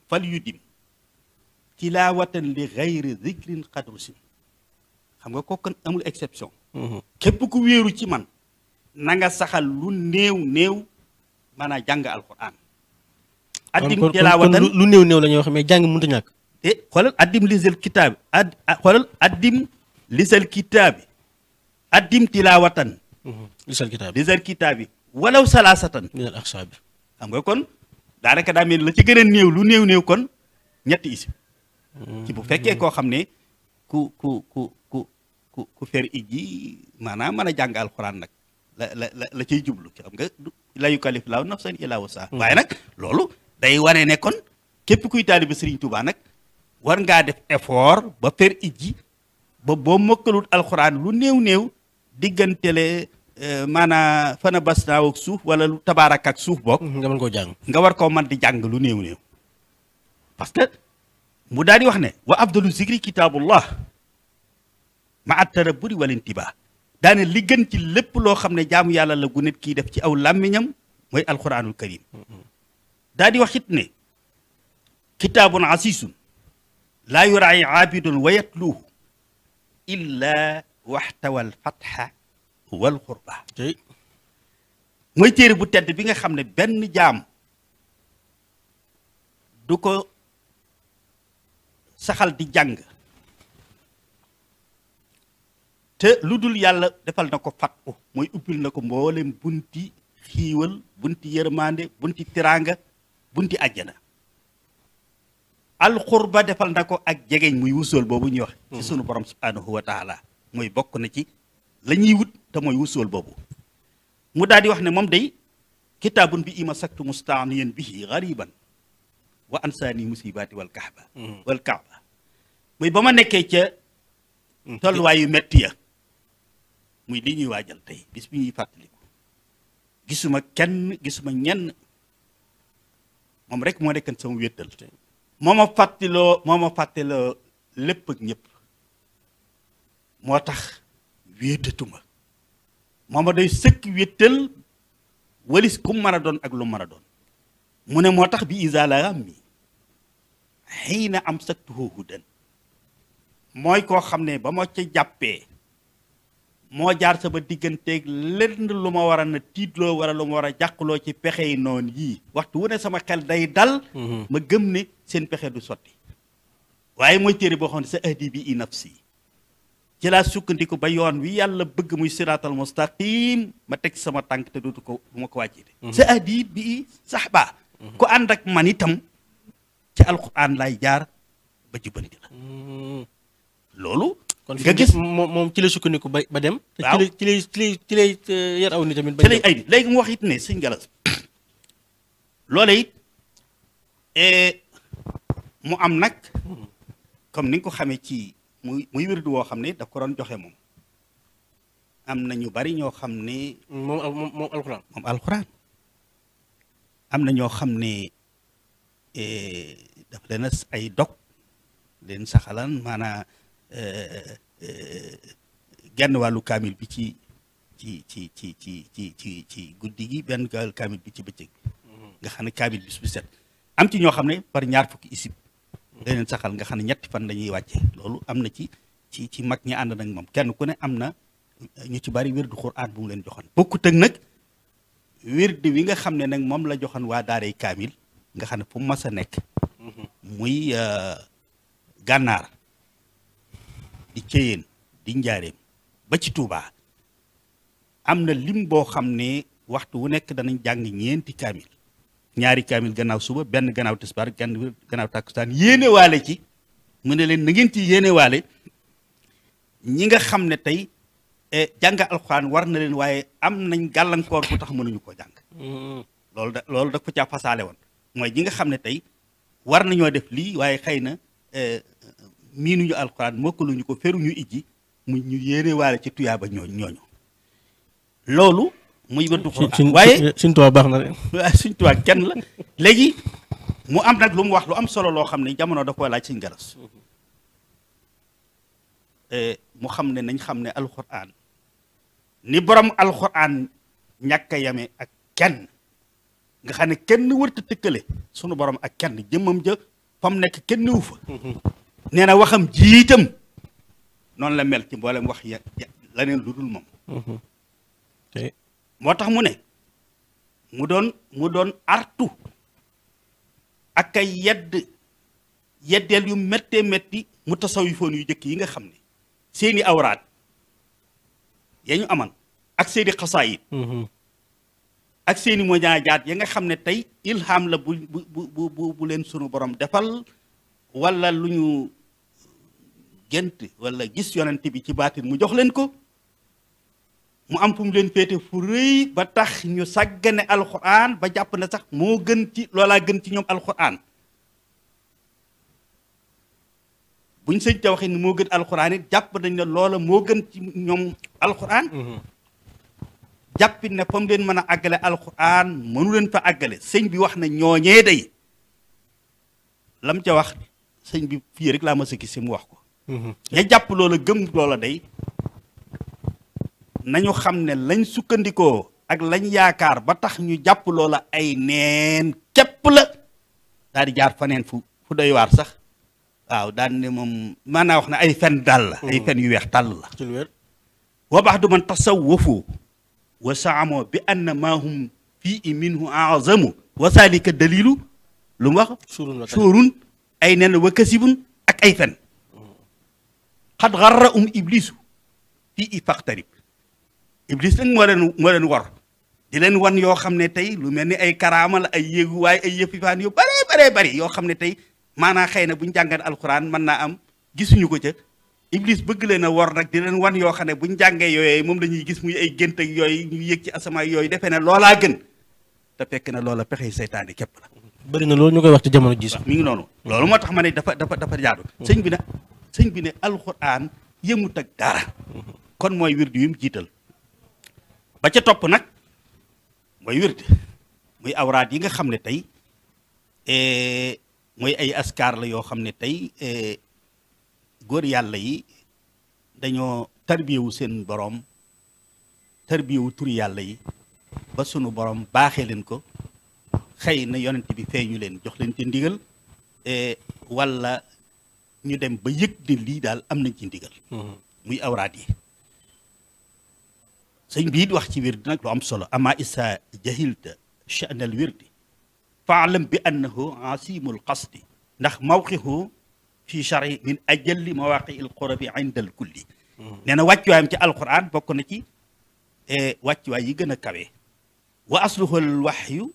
fal yu dim tilaawatan li gayri zikrin xadrusin xam nga kooku amul exception képp ku wéeru ci man na nga saxal lu néew maanaam jàng alquran addim tilaawatan lu néew la ñuy wax mais jàng mënut a ñàkk te xoolal addim lisal kitaabi xoolal addim lisal kitaabi addim tilaawatan lisal kitaabi walaw salaasatan minal axsaabi xam nga kon daanaka daa mel la ci gën a néew lu néew kon ñetti isib ci bu fekkee koo xam ne ku fer ijji maanaam mën a jàng alxuraan nag la ciy jublu xam nga la yukallifu laahu nafsan illaa wusahaa waaye nag loolu day wane ne kon képp kuy taalibe Sëriñ Tuubaa nag war ngaa def effort ba fer ijji ba boo mokkalut alxuraan lu néew diggantele maanaam fana bas naaw ak suuf wala lu tabaarak ak suuf boog nga mën koo jàng nga war koo mën di jàng lu néew parce que mu daal di wax ne wa afdalu zikri kitaabullah ma attara buri walintibaa daane li gën ci lépp loo xam ne jaamu yàlla la gu nit kii def ci aw làmmiñam mooy alquranul karim daal di wax it ne kitaabun asisun laa yuraay aabidun wa yatluuhu illa waxtawal fatxa wal xurba mooy téere bu tedd bi nga xam ne benn jaam du ko saxal di jàng te lu dul yàlla defal na ko fatku mooy ubbil na ko mboolem bunti xiiwal bunti yërmande bunti tiraanga bunti àjjana alxurba defal na ko ak jegeñ muy wusool boobu ñuy wax ci sunu borom subhanahu wa taala mooy bokk na ci la ñuy wut te mooy wusool boobu mu daal di wax ne moom day kitaabun bi ima saktu mustaaniyan bihi gariban wa ansaani musibaati wal kaaba muy ba ma nekkee ca tolluwaay yu metti ya muy li ñuy waajal tey bis bi ñuy fàttaliku gisuma kenn gisuma ñenn moom rek moo nekkan sama wéttal moo ma fàttaloo lépp ak ñëpp moo tax wéetatuma moo ma day sëkk wéttal walis ku mën a doon ak lu mën a doon mu ne moo tax bi isala rammi xëy na am saktuhu hudan mooy koo xam ne ba ma ca jàppee moo jaar sama digganteeg lenn lu ma war a na tiitloo wala lu ma war a jàqloo ci pexe yi noonu yii waxtu wu ne sama xel day dal ma gëm ne seen pexe du sotti waaye mooy téere boo xam ne sa ahdi bi i nafsi ci laa sukkandiku ba yoon wi yàlla bëgg muy siraatal mustaqim ma teg sama tànk te dootu ko du ma ko wàccee sa ahdi bi i saxba ku ànd ak man itam ci alquran lay jaar ba jubbanti la loolu kon nga gis moom ci la sukkandiku ba dem waaw ci lay yar aw ni tamit ci lay ay léegi mu wax it ne sëñ Galas loola it mu am nag comme ni nga ko xamee ci muy wirdu woo xam ne daf ko doon joxe moom am na ñu bari ñoo xam ne moom alxuraan am na ñoo xam ne daf leen ay dog leen saxalan maanaam genn wàllu kaamil bi ci guddi gi benn wàllu kaamil bi ci bëccëg bi nga xam ne kaamil bis bu set am ci ñoo xam ne par ñaar fukki isib leen saxal nga xam ne ñetti fan lañuy wàcce loolu am na ci mag ñi ànd nag moom kenn ku ne am na ñu ci bari wirdu Qur'an bu mu leen joxoon bokkut ak nag wirdu wi nga xam ne nag moom la joxoon waa daaray kaamil nga xam ne fu mu mas a nekk muy gànnaar di ceyeen di njaareem ba ci Tuubaa am na lim boo xam ne waxtu wu nekk danañ jàng ñeenti kaamil ñaari kaamil gannaaw suba benn gannaaw tisbaar genn gannaaw takkusaan yéene waale ci mu ne leen na ngeen ci yéene waale ñi nga xam ne tey jàng alxuraan war na leen waaye am nañ gàllankoor bu tax mënuñu koo jàng loolu da ko caa fasaale woon mooy ñi nga xam ne tey war nañoo def lii waaye xëy na miinuñu alxuraan mokkaluñu ko feruñu ijji mu ñu yéene waale ci tuyaaba ñooñu loolu muy wëddu Alxuraan waaye Sëñ Tuubaa baax na de. waaw Sëñ Tuubaa kenn la léegi mu am nag lu mu wax lu am solo loo xam ne jamono da koo laaj Sëñ Galas mu xam ne nañ xam ne alxuraan ni borom alxuraan ñàkk a yame ak kenn nga xam ne kenn wërta tëkkale sunu borom ak kenn jëmmam ja fa mu nekk kenn wu fa nee na waxam jiitam noonu la mel ci mboolem wax ya laneen lu dul moom moo tax mu ne mu doon artu ak ay yeddeel yu méttee métti mu tasawifoon yu jëkk yi nga xam ne seeni awraat ya ñu aman ak seeni xasaayit ak seeni mojaajaat ya nga xam ne tey ilham la bu leen sunu borom defal wala lu ñu gént wala gis yonent bi ci baatin mu jox leen ko mu am fu mu leen féete fu rëy ba tax ñu sàggane alxuraan ba jàpp ne sax moo gën ci loolaa gën ci ñoom alxuraan buñ sëñ te waxee ni moo gën alxuraan it jàpp nañ ne loola moo gën ci ñoom alxuraan jàppit ne fa mu leen mën a àggale alxuraan mënu leen fa àggale sëñ bi wax na ñooñee day lam ca wax sëñ bi fii rek laa ma sa gis mu wax ko ña jàpp loola gëm loola day nañu xam ne lañ sukkandikoo ak lañ yaakaar ba tax ñu jàpp loola ay neen képp la daal di jaar faneen fu doy waar sax waaw daan ne moom maanaa wax ne ay fen daal la ay fen yu weex tàll la wa bax du man tasawwafu wa saamoo bi anna maa hum fii minhu azamu wa salika dalilu lu mu wax suurun ay nen wa kasibun ak ay fen xad xarra iblisu fii faqtarib iblis nag moo leen war di leen wan yoo xam ne tey lu mel ni ay karaama la ay yéegu waaye ay yëfifaan yu bari yoo xam ne tey maanaa xëy na buñ jàngat alxuraan mën naa am gisuñu ko ca iblis bëgg leen a war nag di leen wan yoo xam ne buñ jàngee yooyu moom la ñuy gis muy ay gént ak yooyu ñu yëg ci asamaan yooyu defee ne loolaa gën te fekk na loola pexe seytaane képp la bëri na loolu ñu koy wax ci jamono ji sax mi ngi noonu loolu moo tax ma ne dafa jaadu sëñ bi ne alxuraan yëmut ak dara kon mooy wirdu yu mu jiital ba ca topp nag mooy wird muy awraat yi nga xam ne tey mooy ay askar la yoo xam ne tey góor yàlla yi dañoo tarbiyewu seen borom tarbiyewu turi yàlla yi ba sunu borom baaxee leen ko xëy na yonent bi feeñu leen jox leen ci ndigal wala ñu dem ba yëg ne lii daal am nañ ci ndigal muy awraat yi sëñ bi it wax ci wird nag lu am solo ama isa jahilta sha'nal wirdi faalam bi annahu asimul qasdi ndax mawqihu fi shari min ajalli mawaqi il qurabi inda al kulli nee na wàccuwaayam ci alquran bokk na ci wàccuwaay yi gën a kawe wa asluhu al waxyu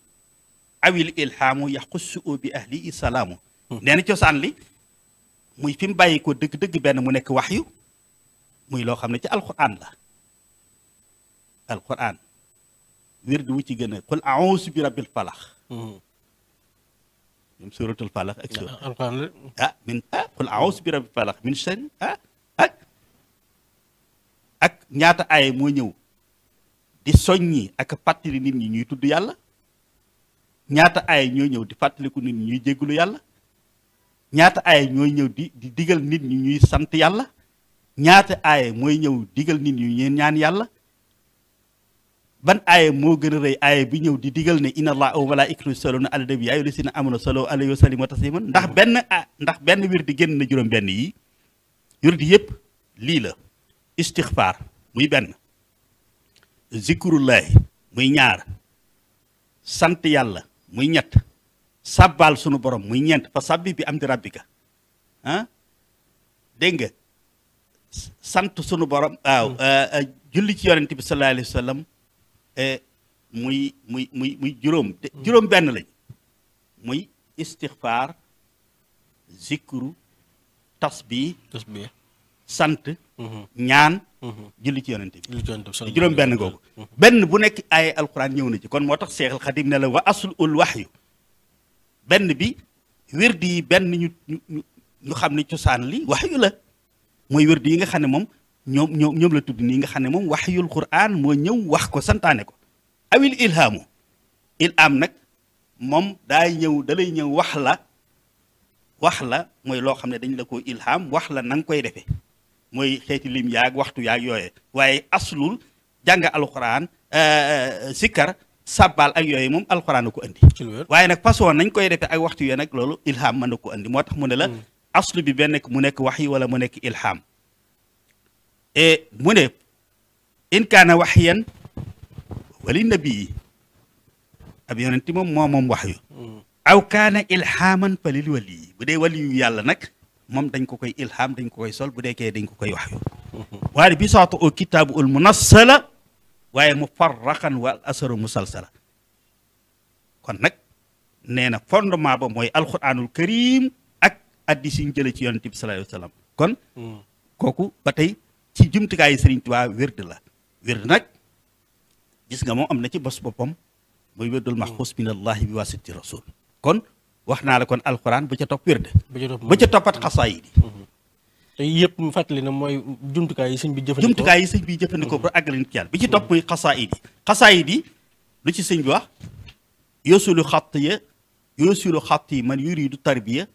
awil ilhaamu yaxussu bi ahli salaamu nee na cosaan li muy fi mu bàyyi ko dëgg-dëgg benn mu nekk waxyu muy loo xam ne ci alquran la alquran wird wu ci gën a qul a'uuzu bi rabbil falax même suratul falax ak alquran la qul a'uuzu bi rabbil falax min sharri ak ñaata aaya moo ñëw di soññi ak fàttali nit ñi ñuy tudd yàlla ñaata aaya ñoo ñëw di fàttaliku nit ñi ñuy jéggulu yàlla ñaata aaya ñooy ñëw di digal nit ñi ñuy sant yàlla ñaata aaya mooy ñëw digal nit ñi ñuy ñaan yàlla ban aaya moo gën a rëy aaya bi ñëw di digal ne inna allaha wa malaa'ikatahu yusalluna ala nabi ya ayyuhallazina amanu sallu alayhi wa sallimu tasliman ndax benn wirdi génn na juróom benn yi wirdi yëpp lii la istixfaar muy benn zikrullahi muy ñaar sant yàlla muy ñett sàbbaal sunu borom muy ñeent fa sabbi bi amdi rabbika dégg nga sant sunu borom waaw julli ci yonent bi sallallahu alayhi wa sallam muy juróom benn lañ muy istixfaar zikru tasbih sant ñaan julli ci yonente bi juróom benn googu benn bu nekk ay alquran ñëw na ci kon moo tax Seex al Xadim ne la wa aslul waxyu benn bi wérdi yi benn ñu xam ne cosaan li waxyu la mooy wérdi yi nga xam ne moom ñoom la tudd nii nga xam ne moom waxyul quran moo ñëw wax ko santaane ko awil ilhaamu ilham nag moom daay ñëw da lay ñëw wax la mooy loo xam ne dañ la ko ilham wax la na nga koy defee mooy xeeti lim yaag waxtu yaag yooye waaye aslul jàng alquran sikkar sabbal ak yooyu moom alquran na ko andi waaye nag façon nañ koy defee ak waxtu yooyu nag loolu ilham mën na ko andi moo tax mu ne la aslu bi benn mu nekk wax yi wala mu nekk ilham mu ne in kaana waxyan wali nabi yi ab yonenti moom wax yu aw kaana ilhaman fa lil wali yi bu dee wali yu yàlla nag moom dañ ko koy ilham dañ ko koy sol bu dee kee dañ ko koy wax yu waaye bi saatu o kitaabu ul munassala waaye mufarraqan wal asaru musalsala kon nag nee na fondement ba mooy alquranul karim ak addis yi ñu jële ci yonent bi sallallahu alayhi wa sallam kon kooku ba tey ci jumtukaayu Sëriñ Tuubaa wérd la wérd nag gis nga moom am na ci bos boppam mooy wérdul maxfuus minallahi bi wasiti rasul kon wax naa la kon alquran ba ca topp wérd ba ca toppat xasaayid yi te yëpp mu fàttali na mooy jumtukaay yi sëñ bi jëfandikoo pour àggale nit yàlla bi ci topp muy xasaayid yi lu ci sëñ bi wax yosulu xatt yi man yuridu tarbiya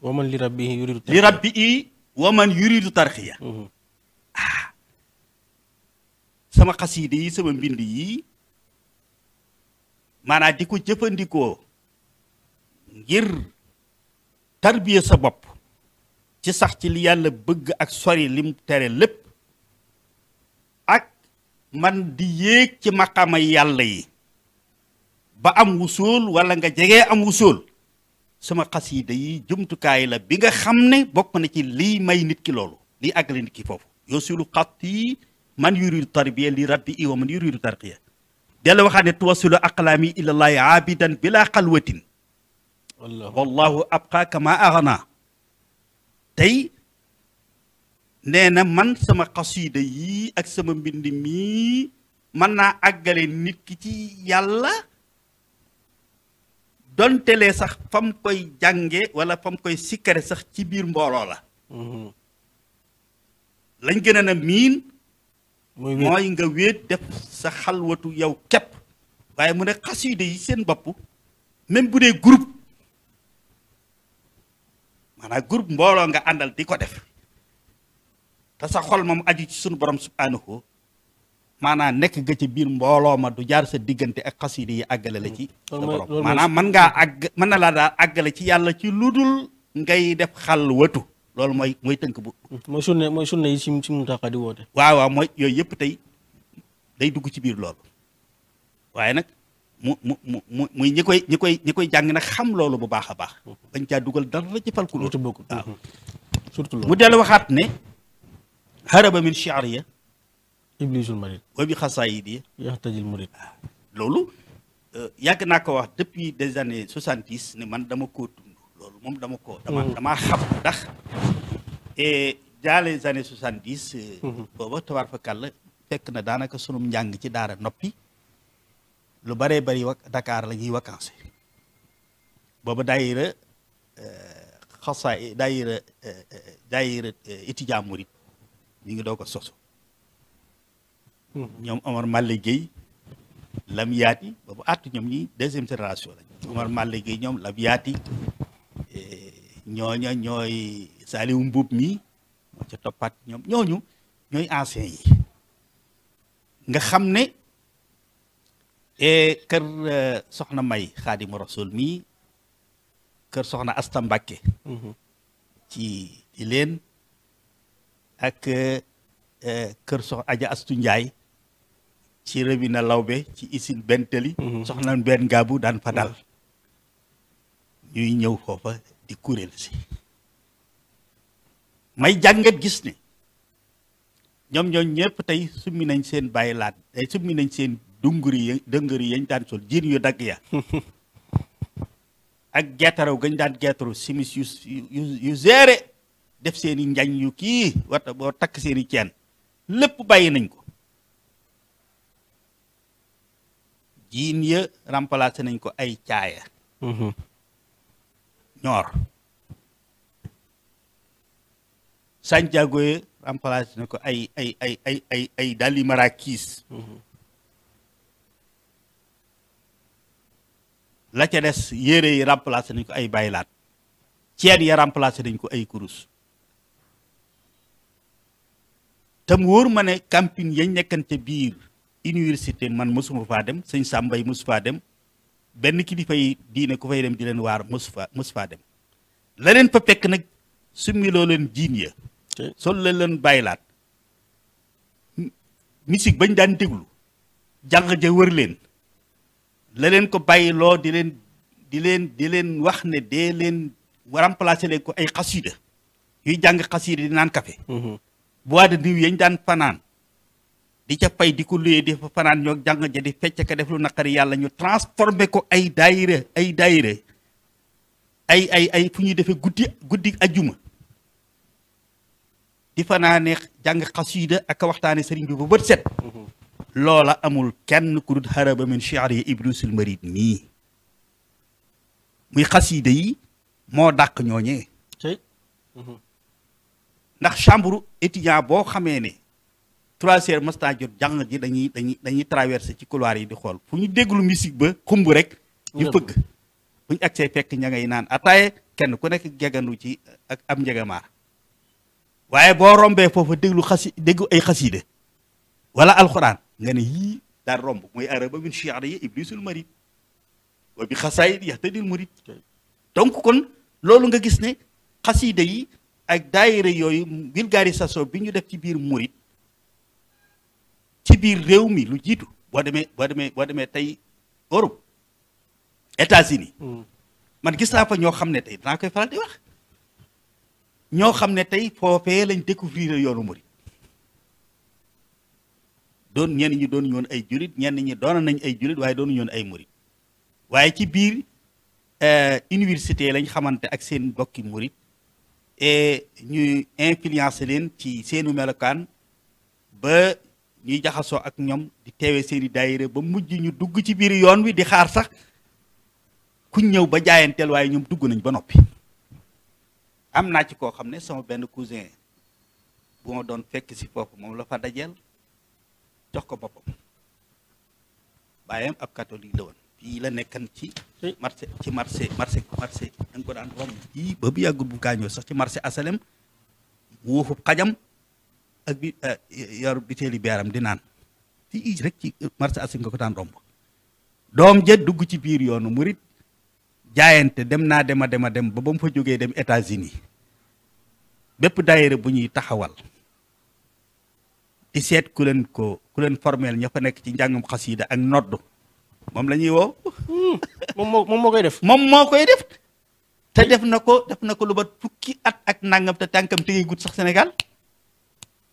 wa man li rabbi yuridu tarxiya sama xasiide yi sama mbind yi maanaam di ko jëfandikoo ngir tarbiya sa bopp ci sax ci li yàlla bëgg ak sori lim tere lépp ak man di yéeg ci maqaama yàlla yi ba am wusool wala nga jegee am wusool sama xasiida yi jumtukaay la bi nga xam ne bokk na ci lii may nit ki loolu lii àggale nit ki foofu yosilu xat yi man yuridu tarbiya li rabbi i wa man yuridu tarqiya della waxaat ne tuwasilu aqlaami ilallahi aabidan bila xalwatin wallahu abqa kama axna tey nee na man sama xasiida yi ak sama mbind mii mën naa àggale nit ki ci yàlla dontelee sax fam koy jànge wala fam koy sikkare sax ci biir mbooloo la lañ gën a na miin mooy nga wéet def sa xalwatu yow képp waaye mu ne xasiida yi seen bopp même bu dee groupe maanaam groupe mbooloo nga àndal di ko def te sa xol moom aju ci sunu borom subhanahu maanaam nekk nga ci biir mbooloo ma du jaar sa diggante ak xasiida yi àggale la ci sa borom maanaam mën na laa daal àggale ci yàlla ci ludul ngay def xalwatu loolu mooy tënk bu mooy sunna yi ci Muntaxa di woote waaw mooy yooyu yëpp tey day dugg ci biir loolu waaye nag muy ñi koy jàng nag xam loolu bu baax a baax bañ caa dugal dara ci falku loolu waaw surtout loolu mu dellu waxaat ne haraba min shi'riya iblisul marid wa bi xasaayidi yaxtajil murid loolu yàgg naa ko wax depuis des années 70 ne man dama koo dund loolu moom damaa xam ndax dans les années 70 booba tabaar fa kàll fekk na daanaka sunum njàng ci daara noppi lu baree bari Dakar la ñuy vacances booba daayira xasaay daayira étudiant murid ñu ngi doo ko sosu ñoom Omar Mallé Gueye lam yaati boobu àttu ñoom ñi deuxième génération lañ Omar Mallé Gueye ñoom lam yaati ñooña ñooy Saliou Mbuub mi moo ca toppaat ñooñu ñooy anciens yi nga xam ne kër soxna May Xaadimu Rasuul mii kër soxna Asta Mbàkke ci leen ak kër soxna Aja Astu Njaay ci Rëbina Lawbe ci Isin Bentali soxna benn gaabu daan fa dal ñuy ñëw foofa di kuréel si may jàngat gis ne ñoom ñëpp tey summi nañ seen bàyyi laat tey summi nañ seen dëngëri yañ daan sol jiin yu dagg ya ak geetaraw gañ daan geetaru simis yu géere def seeni njañ yu kii wata boo takk seeni ceen lépp bàyyi nañ ko jiin ya remplacé nañ ko ay caaya ñoor Santiago ya remplacé nañ ko ay dali marakiis la ca des yére yi remplacé nañ ko ay baylaat ceen ya remplacé nañ ko ay kurus te mu wóor ma ne camping yañ nekkante biir université man mësuma faa dem sëñ Sàmbay mësu faa dem benn kilifa yi diine ku fay dem di leen waar mësu faa dem la leen fa fekk nag summiloo leen jiin ya sol leen baylaat musique bañ daan déglu jàng ja wër leen la leen ko bàyyiloo di leen wax ne dee leen remplacer leen ko ay xasida yuy jàng xasida di naan café bois de nuit yañ daan fanaan di ca fay di ko luyee di fa fanaan ñoo jàng ja di fecc ka def lu naqari yàlla ñu transformé ko ay daayira ay fu ñuy defee guddi ajjuma di fanaane jàng xasida ak waxtaane sëriñ bi ba bët set loola amul kenn ku dul haraba min shi'ri iblisul marid nii muy xasida yi moo dàq ñooñee ndax chambre étudiant boo xamee ne 3 heures mastan jot jàng ji dañuy traversé ci couloir yi di xool fu ñu déglu musique ba xumb rek ñu fëgg bu ñu agsee fekk ña ngay naan ataaye kenn ku nekk gegandu ci ak am njegamaar waaye boo rombee foofu déglu ay xasida wala alxuraan nga ne yii daal romb mooy araba min shi'ri iblisul marid wa bi xasaayid yahtadil murid donc kon loolu nga gis ne xasida yi ak daayira yooyu vulgarisation bi ñu def ci biir murid ci biir réew mi lu jiitu boo demee tey Europe États-Unis man gis naa fa ñoo xam ne tey danaa koy faral di wax ñoo xam ne tey foofee lañ découvrir yoonu murid ñenn ñi doon ñoon ay julit ñenn ñi doon nañ ay julit waaye doonu ñoon ay murid waaye ci biir université lañ xamante ak seen bokki murid et ñuy influencer leen ci seenu melokaan ba ñuy jaxasoo ak ñoom di teewee seeni daayira ba mujj ñu dugg ci biir yoon wi di xaar sax kuñ ñëw ba jaayanteel waaye ñoom dugg nañ ba noppi am naa ci koo xam ne sama benn cousin bu ma doon fekk si foofu moom la fa dajeel jox ko boppam bàyyam ab catholique la woon fii la nekkan ci marché da nga ko daan romb fii ba bu yàggul bu gaañoo sax ci marché asalem wuufu xajam ak bi yor bitéeli beeram di naan fii rek ci marché asalem nga ko daan romb doom ja dugg ci biir yoonu murit jaayante dem ba mu fa jógee dem États-Unis bépp daayira bu ñuy taxawal di seet ku leen formel ña fa nekk ci njàngum xasida ak nodd moom la ñuy woo moom moo koy def moo koy def te def na ko lu ba fukki at ak nangam te tànkam tege gut sax Sénégal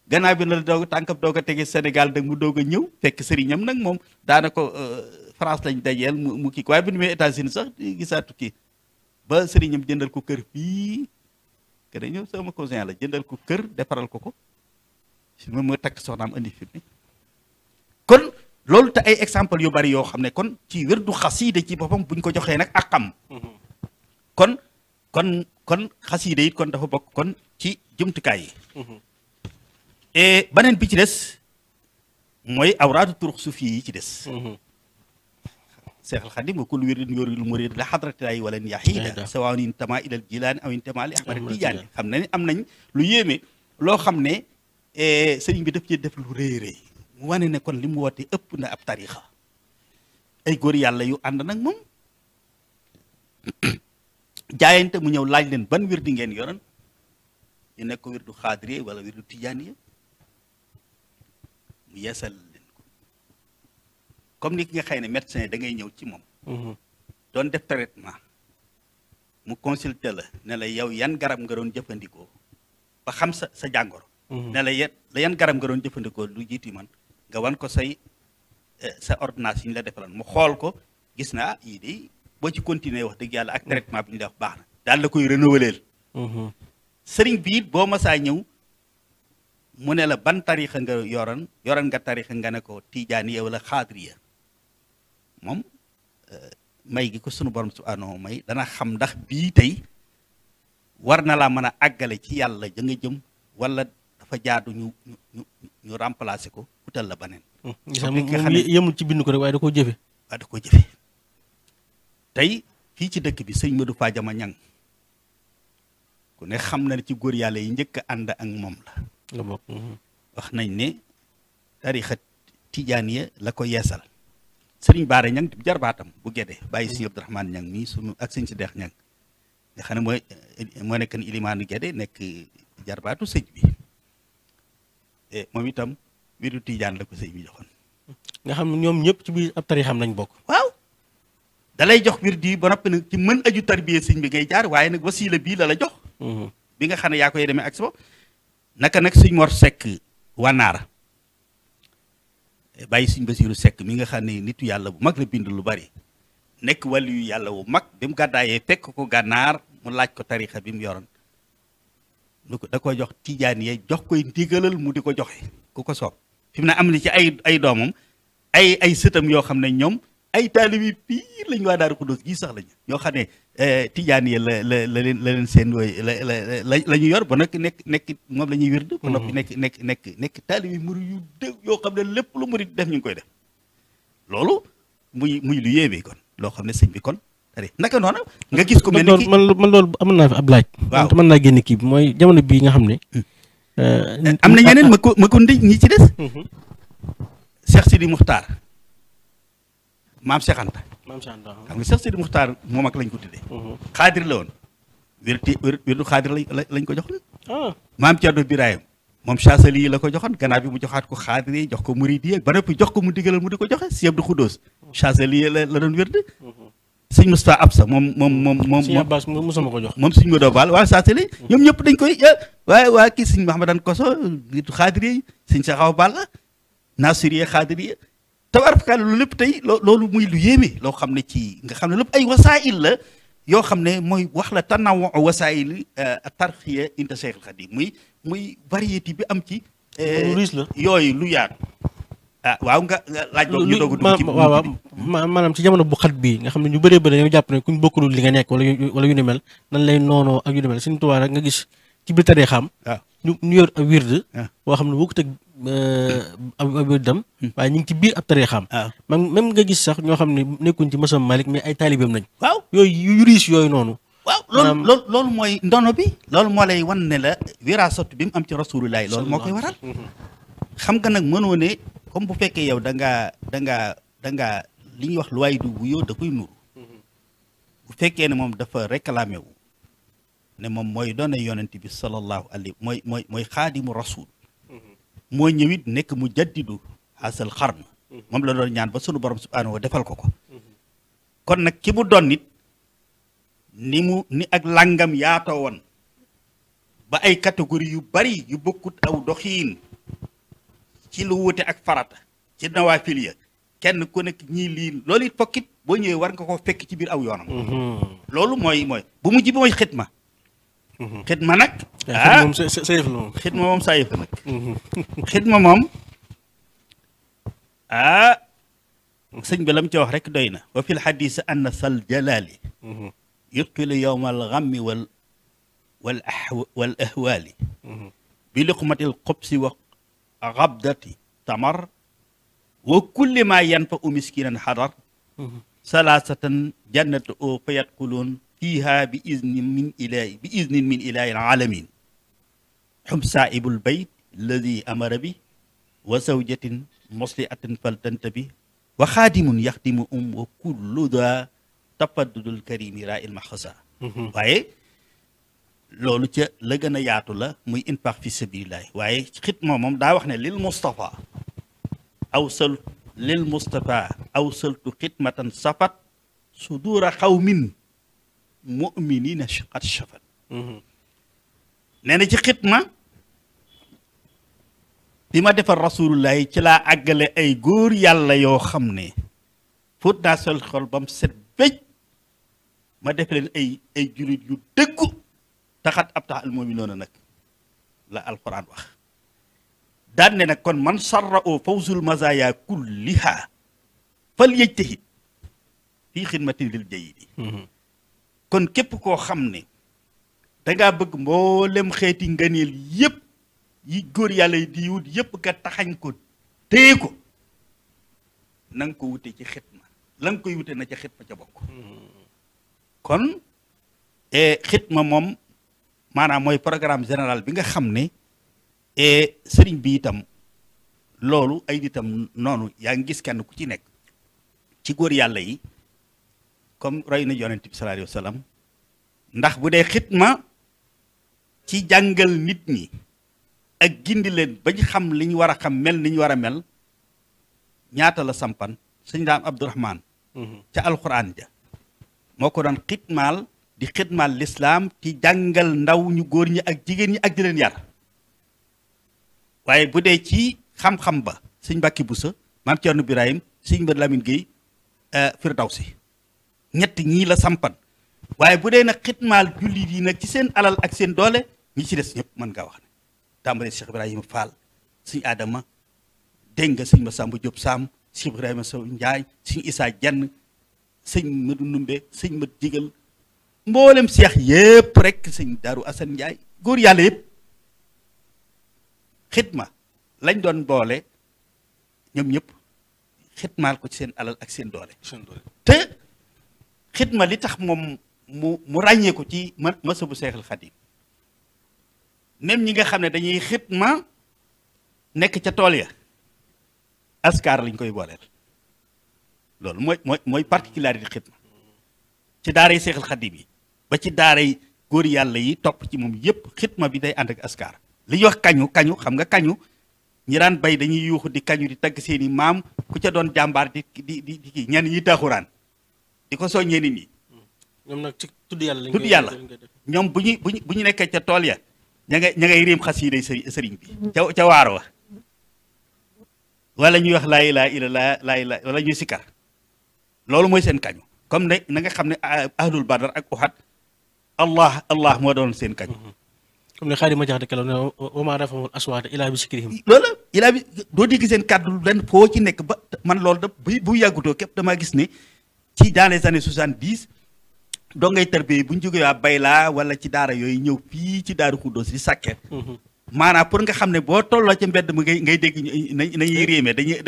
gannaaw bi na tànkam doog a tege Sénégal nag mu doog a ñëw fekk sëriñam nag moom daana ko France lañ dajeel mu kii waaye bu ñu mee États-Unis sax gisaatu kii ba sëriñam jëndal ko kër fii kër ñëw sama cousin la jëndal ko kër defaral ko moom mooy takk soxnaam indi fi kon loolu te ay exemple yu bari yoo xam ne kon ci wérdu xasiida ci boppam buñ ko joxee nag ak xam kon xasiida it kon dafa bokk kon ci jumtukaay yi et beneen bi ci des mooy awraadu turux sufi yi ci des Seex al Xadim wa kullu wirdin yuridul murid la xadratillaahi walan yaxiida sawaa'un intama ilal jilaani aw intama li ahmad tijaani xam na ne am nañ lu yéeme loo xam ne sëriñ bi daf ci def lu rëy mu wane ne kon li mu woote ëpp na ab tarixa ay góor yàlla yu ànd nag moom jaayante mu ñëw laaj leen ban wirdi ngeen yoroon ñu nekk ko wirdu xaadiriya wala wirdu tijaaniya mu yeesal leen ko comme ni ki nga xëy ne médecin da ngay ñëw ci moom doon def traitement mu consulter la ne la yow yan garab nga doon jëfandikoo ba xam sa jàngoro ne la yan garab nga doon jëfandikoo lu jiiti man nga wan ko sa ordonnance yi ñu la defaloon mu xool ko gis na yii de boo ci continuer wax dëgg yàlla ak traitement bi ñu def baax na daal la koy renouveler sëriñ bi it boo masaa ñëw mu ne la ban tarixa nga yoroon nga tarixa nga ne ko tijaaniya wala xaadiriya moom may gi ko sunu borom subhanahu may dana xam ndax bii tey war na laa mën a àggale ci yàlla ja nga jëm wala dafa jaadu ñu remplacer ko utal la baneen moom yemul ci bind ko rek waaye da koo jëfe tey fii ci dëkk bi sëñ Modou Fadiama Ñang ku ne xam na ne ci góor yàlla yi njëkk a ànd ak moom la wax nañ ne tarixa tijaaniya la ko yeesal sëriñ Baare Ñang di jarbaatam bu Gédé bàyyi sëñ Abdourahmane Ñang mii sunu ak sëñ si deex Ñang nga xam ne moo nekk ilimaanu Gédé nekk jarbaatu sëñ bi moom itam wiru tijaan la ko sëñ bi joxoon nga xam ne ñoom ñëpp ci biir ab tarixam lañ bokk waaw da lay jox wir di ba noppi nag ci mën aju tarbiye sëñ bi ngay jaar waaye nag wasiila bii la jox bi nga xam ne yaa koy demee ak sa bopp naka nag sëñ Mor Seck Wanaara bàyyi sëñ Basiiru Seck mi nga xam ne nitu yàlla bu mag la bind lu bari nekk wàllu yu yàlla bu mag bi mu gàddaayee fekk ko gànnaar mu laaj ko tarixa bi mu yoroon lu ko da ko jox tijaan yee jox koy ndigalal mu di ko joxe ku ko soob fi mu ne am na ci ay doomam ay sëtam yoo xam ne ñoom ay taalibi piir lañ waa Daaru Xudoos gii sax lañu ñoo xam ne tijaan yi la leen seen wooy la ñu yor ba nekk moom la ñuy wird ba noppi nekk taalibi murid yu dëgg yoo xam ne lépp lu murid def ñu ngi koy def loolu muy lu yéeme kon loo xam ne sëñ bi kon tari naka noonu nga gis ko mel ni man loolu amoon naa fi ab laaj waaw te mën naa génn kii bi mooy jamono bii nga xam ne am na ñeneen ma ko ndëj ñi ci des Cheikh Sidi Muxtaar maam Cheikh Anta xam nga Cheikh Sidi Muxtaar moom ak lañ ko tuddee xaadir la woon wirdu xaadir lañ ko joxoon maam Cerno Birahim moom Chazali yi la ko joxoon gannaaw bi mu joxaat ko xaadir yi jox ko murid yi ba noppi jox ko mu digalal mu di ko joxe si Abdou Khoudous Chazali yi la doon wird sëñ Moustapha Absa moom mosuma ko jox moom sëñ Modou Ball waaw Chazali ñoom ñëpp dañ koy waa kii sëñ Mahamadan Koso wirdu xaadir yi sëñ Saxaw Balla Nasiriya xaadir yi tabarkalla lu lépp tey loolu muy lu yéeme loo xam ne ci nga xam ne lépp ay wasaayil la yoo xam ne mooy wax la tanawu wasaayil tarxiya inta Cheikhul Khadim muy variété bi am ci lu riis la yooyu lu yaatu waaw nga laaj boobu ñu doog a dugg ci waaw maanaam ci jamono bu xat bii nga xam ne ñu bëree bëri dañoo jàpp ne kuñ bokkul li nga nekk wala yu ni mel nan lay noonoo ak yu ni mel Sëñ Tuubaa rek nga gis ci biir taree xam ñu yor ab wird boo xam ne bokkut ak ab wirdam waaye ñu ngi ci biir ab taree xam même nga gis sax ñoo xam ne nekkuñ ci masam Malik mais ay taalibeem lañ waaw yooyu yu riis yooyu noonu waaw loolu mooy ndono bi loolu moo lay wan ne la wiraasatu bi mu am ci Rasulullah loolu moo koy waral xam nga nag mënoo ne comme bu fekkee yow da ngaa li ñuy wax lu waay du wuyoo da koy nuru bu fekkee ne moom dafa réclamé wu ne moom mooy doone yonent bi sallallahu alayhi mooy xaadimu rasul moo ñëwit nekk mu jaddidu asal xarn moom la doon ñaan ba sunu borom subhanahu wa defal ko kon nag ki mu doon nit ni ak langam yaatoo woon ba ay catégorie yu bari yu bokkut aw doxiin ci lu wute ak farata ci nawaafil ya kenn ku nekk ñii lii loolu it fokkit boo ñëwee war nga ko fekk ci biir aw yoonam loolu mooy bu mujj bi mooy xitma xitma nag xitma moom sa yëf la nag xitma moom sëñ bi la mu ci wax rek doy na wa fil xadis anna sal jalali yutqilu yowma alxammi wal ahwaali bi luqmatil xubsi wa xabdati tamar wa kulli ma yanfa u miskinan xadar salaasatan jannatu o fa yadxuluun fiiha bi iznin min ilahi alamin xum saaibul bayt alladi amara bi wa zawjatin musliatin faltantabi wa xaadimun yaxdimu wa kullu da tafaddudul karimi ra il maxasa waaye loolu ca la gën a yaatu la muy infaq fi sabilillahi waaye xitma moom daa wax ne lil Mustafa awsaltu xitmatan safat sudura xawmin muminina qad shafat nee na ci xitma bi ma defar rasulullahi ci laa àggale ay góor yàlla yoo xam ne fóot naa sol xol bam set bëj ma def leen ay jullit yu dëggu taxat ab tax al mu'minuuna nag la alquran wax daan ne nag kon man sarra o fawzul mazaya kulliha fal yajtahid fii xidmati lil jayyidi kon képp koo xam ne dangaa bëgg mboolem xeeti ngëneel yépp yi góor yàlla yi di wut yépp nga taxañ ko téye ko na nga ko wute ci xitma la nga koy wute na ca xitma ca bokk kon xitma moom maanaam mooy programme général bi nga xam ne sëriñ bi itam loolu ay nitam noonu yaa ngi gis kenn ku ci nekk ci góor yàlla yi comme roy na yonent bi sallallahu alayhi wa sallam ndax bu dee xitma ci jàngal nit ñi ak gindi leen ba ñu xam li ñu war a xam mel ni ñu war a mel ñaata la sampan sëñ daam Abdourahman ca alxuraan ja moo ko doon xitmaal di xitmaal lislaam ci jàngal ndaw ñu góor ñi ak jigéen ñi ak di leen yar waaye bu dee ci xam-xam ba sëñ Mbàkke Buso maam Cerno Birahim sëñ Mbër Lamin Géey Firdawsi ñett ñii la sampan waaye bu dee nag xitmaal jullit yi nag ci seen alal ak seen doole ñi ci des ñëpp mën ngaa wax ne tàmbalee Cheikh Ibrahima Fall sëñ Adama dégg nga sëñ Masamba Diop Sam Cheikh Ibrahima Sow Ndiaye sëñ Issa Dieng sëñ Madu Numbe sëñ Mat Jigal mboolem seex yépp rek sëñ Daaru Asan Ndiaye góor yàlla yëpp xitma lañ doon boole ñoom ñëpp xitmaal ko ci seen alal ak seen doole te xitma li tax moom mu ràññee ko ci masabu Seexul Xadiim même ñi nga xam ne dañuy xitma nekk ca tool ya askar lañ koy booleel loolu mooy particularité xitma ci daaray Seexul Xadiim yi ba ci daaray góor yàlla yi topp ci moom yépp xitma bi day ànd ak askar li ñuy wax kañu xam nga kañu ñi daan bay dañuy yuuxu di kañu di tagg seeni maam ku ca doon jàmbaar di kii ñenn ñi taxuraan di ko soññee nit ñi. ñoom nag ci tudd yàlla tudd yàlla ñoom bu ñu nekkee ca tool ya ña ngay riim xasiida sëriñ bi ca waaro wa wala ñuy wax laa ilaaha illallaah laa ilaaha wala ñuy sikkar loolu mooy seen kañu comme ne na nga xam ne ahlul badar ak Uhud allah moo doon seen kañu. comme ne Xaadima Jaxate keroog ne wa maa rafa'ul aswaata illaa bi zikrihim loolu ilaa bi doo dégg seen kàddu lenn foo ci nekk ba man loolu da bu yàggutoo képp damaa gis ne ci dans les années 70 doo ngay tarbiyee bu ñu jógee waa Bayla wala ci daara yooyu ñëw fii ci Daaru Xuddoos di sàkke maanaam pour nga xam ne boo tolloo ca mbedd mi ngay dégg nañuy réemee dañuy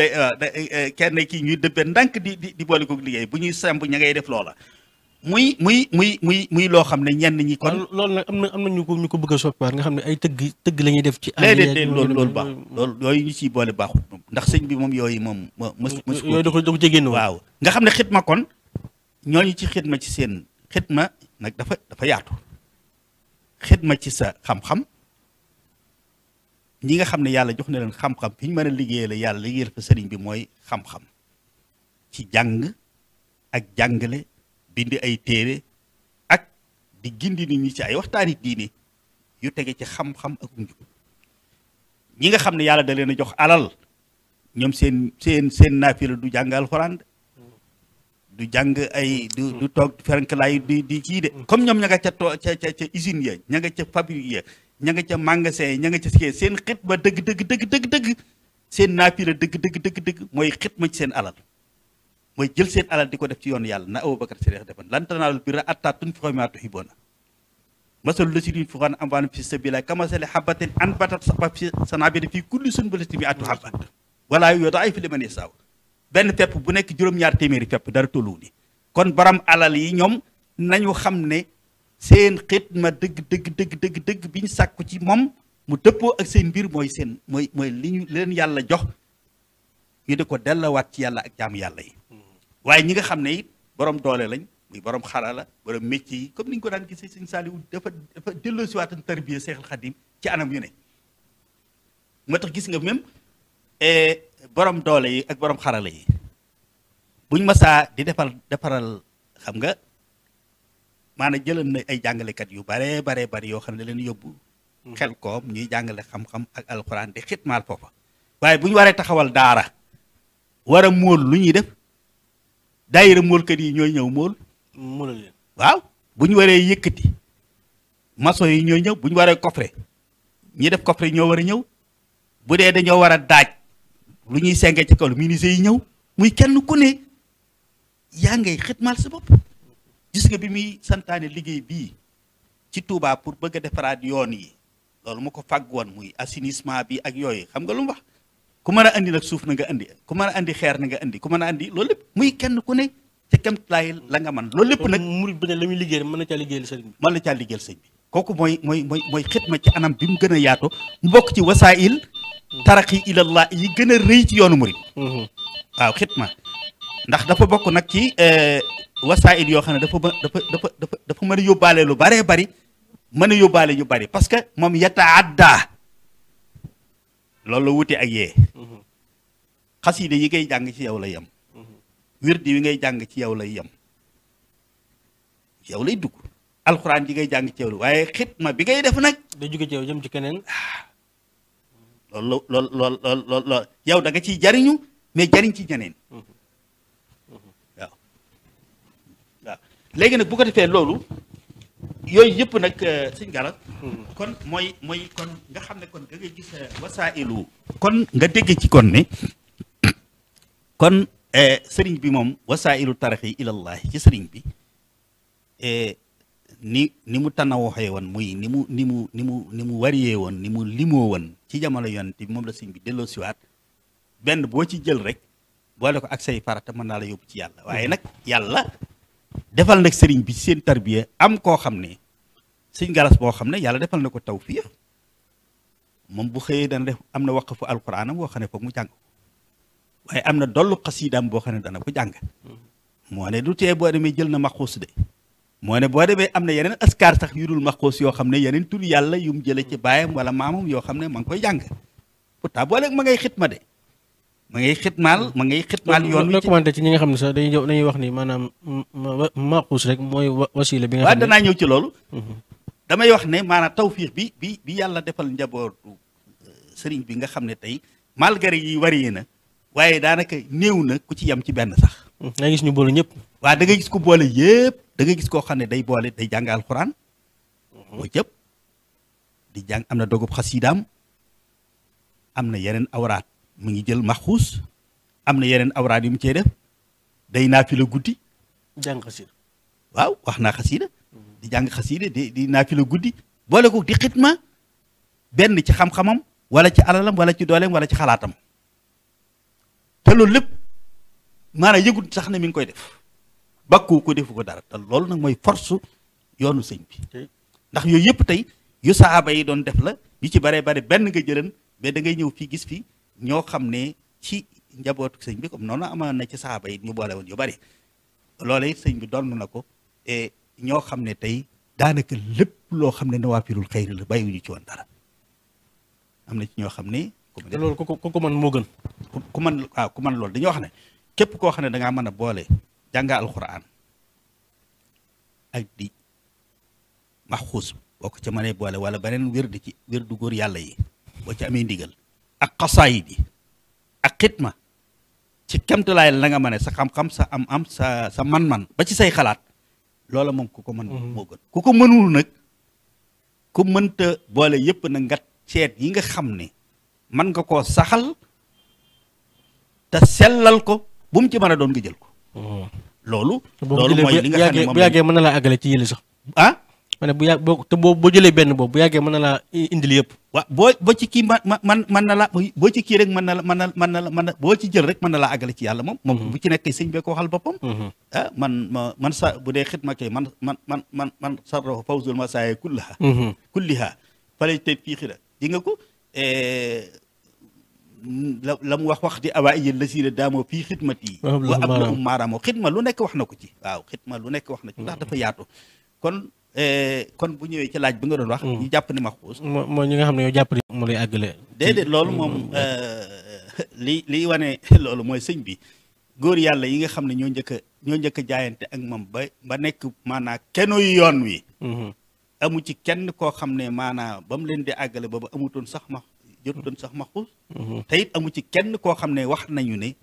kenn kii ñuy dëbbee ndànk di boole ko liggéey bu ñuy samp ña ngay def loola muy loo xam ne ñenn ñi kon loolu nag am na ñu ko bëgg a soppiwaat nga xam ne ay tëgg la ñuy def ci léeg-léeg loolu baax loolu yooyu ñu ciy boole baaxut moom ndax sëñ bi moom yooyu moom mës yooyu da ko jégéen waaw nga xam ne xitma kon ñooñu ci xitma ci seen xitma nag dafa yaatu xitma ci sa xam-xam ñi nga xam ne yàlla jox na leen xam-xam fi ñu mën a liggéeyal yàlla liggéeyal fa sëriñ bi mooy xam-xam ci jàng ak jàngale bind ay téere ak di gindi nit ñi ci ay waxtaani diine yu tege ci xam-xam ak njub ñi nga xam ne yàlla da leen a jox alal ñoom seen naafila du jàng alxuraan du jàng ay du toog ferankalaayu di kii de comme ñoom ña nga ca ca usine ya ña nga ca fabrique ya ña nga ca magasin ña nga ca sikee seen xitma dëgg seen naafila dëgg mooy xitma ci seen alal mooy jël seen alal di ko def ci yoon yàlla na Abubakar Sadiq defan lan tanaalul birra hattaa tunfiquu mimmaa tuhibbuuna masalul laziina yunfiquuna amwaalahum fii sabiilillaahi kamasali habbatin anbatat sab'a sanaabila fii kulli sunbulatin mi'atu habba wallaahu yudaa'ifu liman yashaa'u benn pepp bu nekk juróom-ñaar téeméeri pepp dara tolluwu ni kon borom alal yi ñoom nañu xam ne seen xitma dëgg bi ñu sàkku ci moom mu dëppoo ak seen mbir mooy li leen yàlla jox ñu di ko dellawaat ci yàlla ak jaamu yàlla yi waaye ñi nga xam ne it borom doole lañ muy borom xarala borom métier yi comme ni ñu ko daan gisee sëñ Saliou dafa delloosiwaatan tarbiya Seexul Xadim ci anam yu ne moo tax gis nga même borom doole yi ak borom xarala yi buñ masaa di defaral xam nga maanaam jëlan na ay jàngalekat yu bare yoo xam ne leen yóbbu xel koom ñuy jàngale xam-xam ak alxuraan di xitmaal foofa waaye bu ñu waree taxawal daara war a móol lu ñuy def daayira móolkat yi ñooy ñëw móolal waaw bu ñu waree yëkkati maçon yi ñoo ñëw bu ñu waree coffre ñi def coffre ñoo war a ñëw bu dee dañoo war a daaj lu ñuy senge ci kaw menuisier yi ñëw muy kenn ku ne yaa ngay xitmaal sa bopp. gis nga bi muy santaane liggéey bii ci Touba pour bëgg a defaraat yoon yi loolu mu ko fàgg woon muy assainissement bi ak yooyu xam nga lu mu wax ku mën a andi nag suuf na nga andi ku mën a andi xeer na nga andi ku mën a andi loolu lépp muy kenn ku ne ca kemtalaay la nga man loolu lépp nag murid bi ne la muy liggéey mën na caa liggéeyal sëriñ bi. mën na caa liggéeyal sëñ bi kooku mooy xitma ci anam bi mu gën a yaatu mu bokk ci wasaa'il taraqi ilallah yi gën a rëy ci yoonu murid waaw xitma ndax dafa bokk nag ci wasaa'il yoo xam ne dafa mën a yóbbaale lu baree bari mën a yóbbaale yu bari parce que moom yataadda loolu la wute ak yee xasiida yi ngay jàng ci yow lay yem wirdi wi ngay jàng ci yow lay yem yow lay dugg alxuraan yi ngay jàng ci yow la waaye xitma bi ngay def nag day jóge ci yow jëm ci keneen. loolu yow da nga ciy jariñu mais jariñ ci ñeneen waaw léegi nag bu ko defee loolu yooyu yëpp nag sëñ Galas kon mooy kon nga xam ne kon da ngay gis wasaa'ilu kon nga dégg ci kon ne kon sëriñ bi moom wasaa'ilu taraxi ilallahi ci sëriñ bi ni mu tanawaxee woon muy ni mu wariyee woon ni mu limoo woon ci jamono yonent bi moom la sëriñ bi delloo siwaat benn boo ci jël rek boole ko ak say farata mën naa la yóbbu ci yàlla waaye nag yàlla defal nag sëriñ bi ci seen tarbiya am koo xam ne sëñ Galas boo xam ne yàlla defal na ko tawfiix moom bu xëyee dana def am na waqfu alquraanam boo xam ne foog mu jàng waaye am na dollu xasiidaam boo xam ne dana ko jàng moo ne du tee boo demee jël na maxuus de moo ne boo demee am na yeneen askar sax yu dul maxuus yoo xam ne yeneen tur yàlla yu mu jële ci baayam wala maamam yoo xam ne ma ngi koy jàng pourtant boo léegi ma ngay xitma de ma ngay xitmaal yoon wi commenté ci ñi nga xam ne sax dañuy wax ni maanaam maxuus rek mooy wasila bi nga xam ne danaa ñëw ci loolu damay wax ne maanaam tawfiix bi yàlla defal njabootu sëriñ bi nga xam ne tey malgré yi wariyee na waaye daanaka néew na ku ci yem ci benn sax da gis ñu boole ñëpp waaw da nga gis ku boole yëpp da nga gis koo xam ne day boole day jàng alxuraan moo jëpp di jàng am na dogub xasiidaam am na yeneen awraat mu ngi jël maxuus am na yeneen awraat yu mu cee def day naafila guddi jàng xasiida waaw wax naa xasiida di jàng xasiida di naafila guddi boole ko di xitma benn ci xam-xamam wala ci alalam wala ci dooleem wala ci xalaatam te loolu lépp maanaam yëgut sax ne mi ngi koy def bakku ko defu ko dara te loolu nag mooy force yoonu sëñ bi ndax yooyu yëpp tey yu saaba yi doon def la yu ci bare bare benn nga jëlan mais da ngay ñëw fii gis fi ñoo xam ne ci njabootu sëñ bi comme noonu amoon na ci saaba yi ñu boole woon yu bari loola it sëñ bi doon na ko et ñoo xam ne tey daanaka lépp loo xam ne nawaafilul xayri la bàyyiwuñu ci woon dara am na ci ñoo xam ne. te loolu ku ko mën moo gën. ku mën loolu dañoo wax ne képp koo xam ne da ngaa mën a boole jànga alxuraan ak di maxuus boo ko ca mënee boole wala beneen wér ci wér du góor yàlla yi boo ci amee ndigal ak xasaayid yi ak xitma ci kemtalaay la nga mën sa xam-xam sa am sa man-man ba ci say xalaat loola moom ku ko mën moo gën ku ko mënul nag ku mënta boole yépp nag nga seet yi nga xam ne mën nga koo saxal te sellal ko bu mu ci mën a doon nga jël ko loolu mooy li nga xam ne moom bu yàggee mën na laa àggale ci yële sax ma ne bu yàgg boo jëlee benn boobu bu yàggee mën na laa indil yëpp waaw boo ci kii man na la boo ci kii rek mën na boo ci jël rek mën na laa àggale ci yàlla moom bu ci nekk sëñ bee ko waxal boppam man sa bu dee xitma kay man sarro fawzul masaaya kulliha falay te fii xira di nga ko la mu wax di awaa iyel la siina daamoo fii xidmat yi wa ab la maaraamoo xidma lu nekk wax na ko ci waaw xidma lu nekk wax na ci ndax dafa yaatu kon bu ñëwee ci laaj bi nga doon wax ñu jàpp ni maxuus mooy ñi nga xam ne yow jàpp ni moo lay àggale déedéet loolu moom liy wane loolu mooy sëñ bi góor yàlla yi nga xam ne ñoo njëkk a jaayante ak moom ba nekk maanaa kenoy yoon wi amu ci kenn koo xam ne maanaa ba mu leen di àggale booba amutoon sax jotutoon sax maxuus te it amu ci kenn koo xam ne wax nañu ne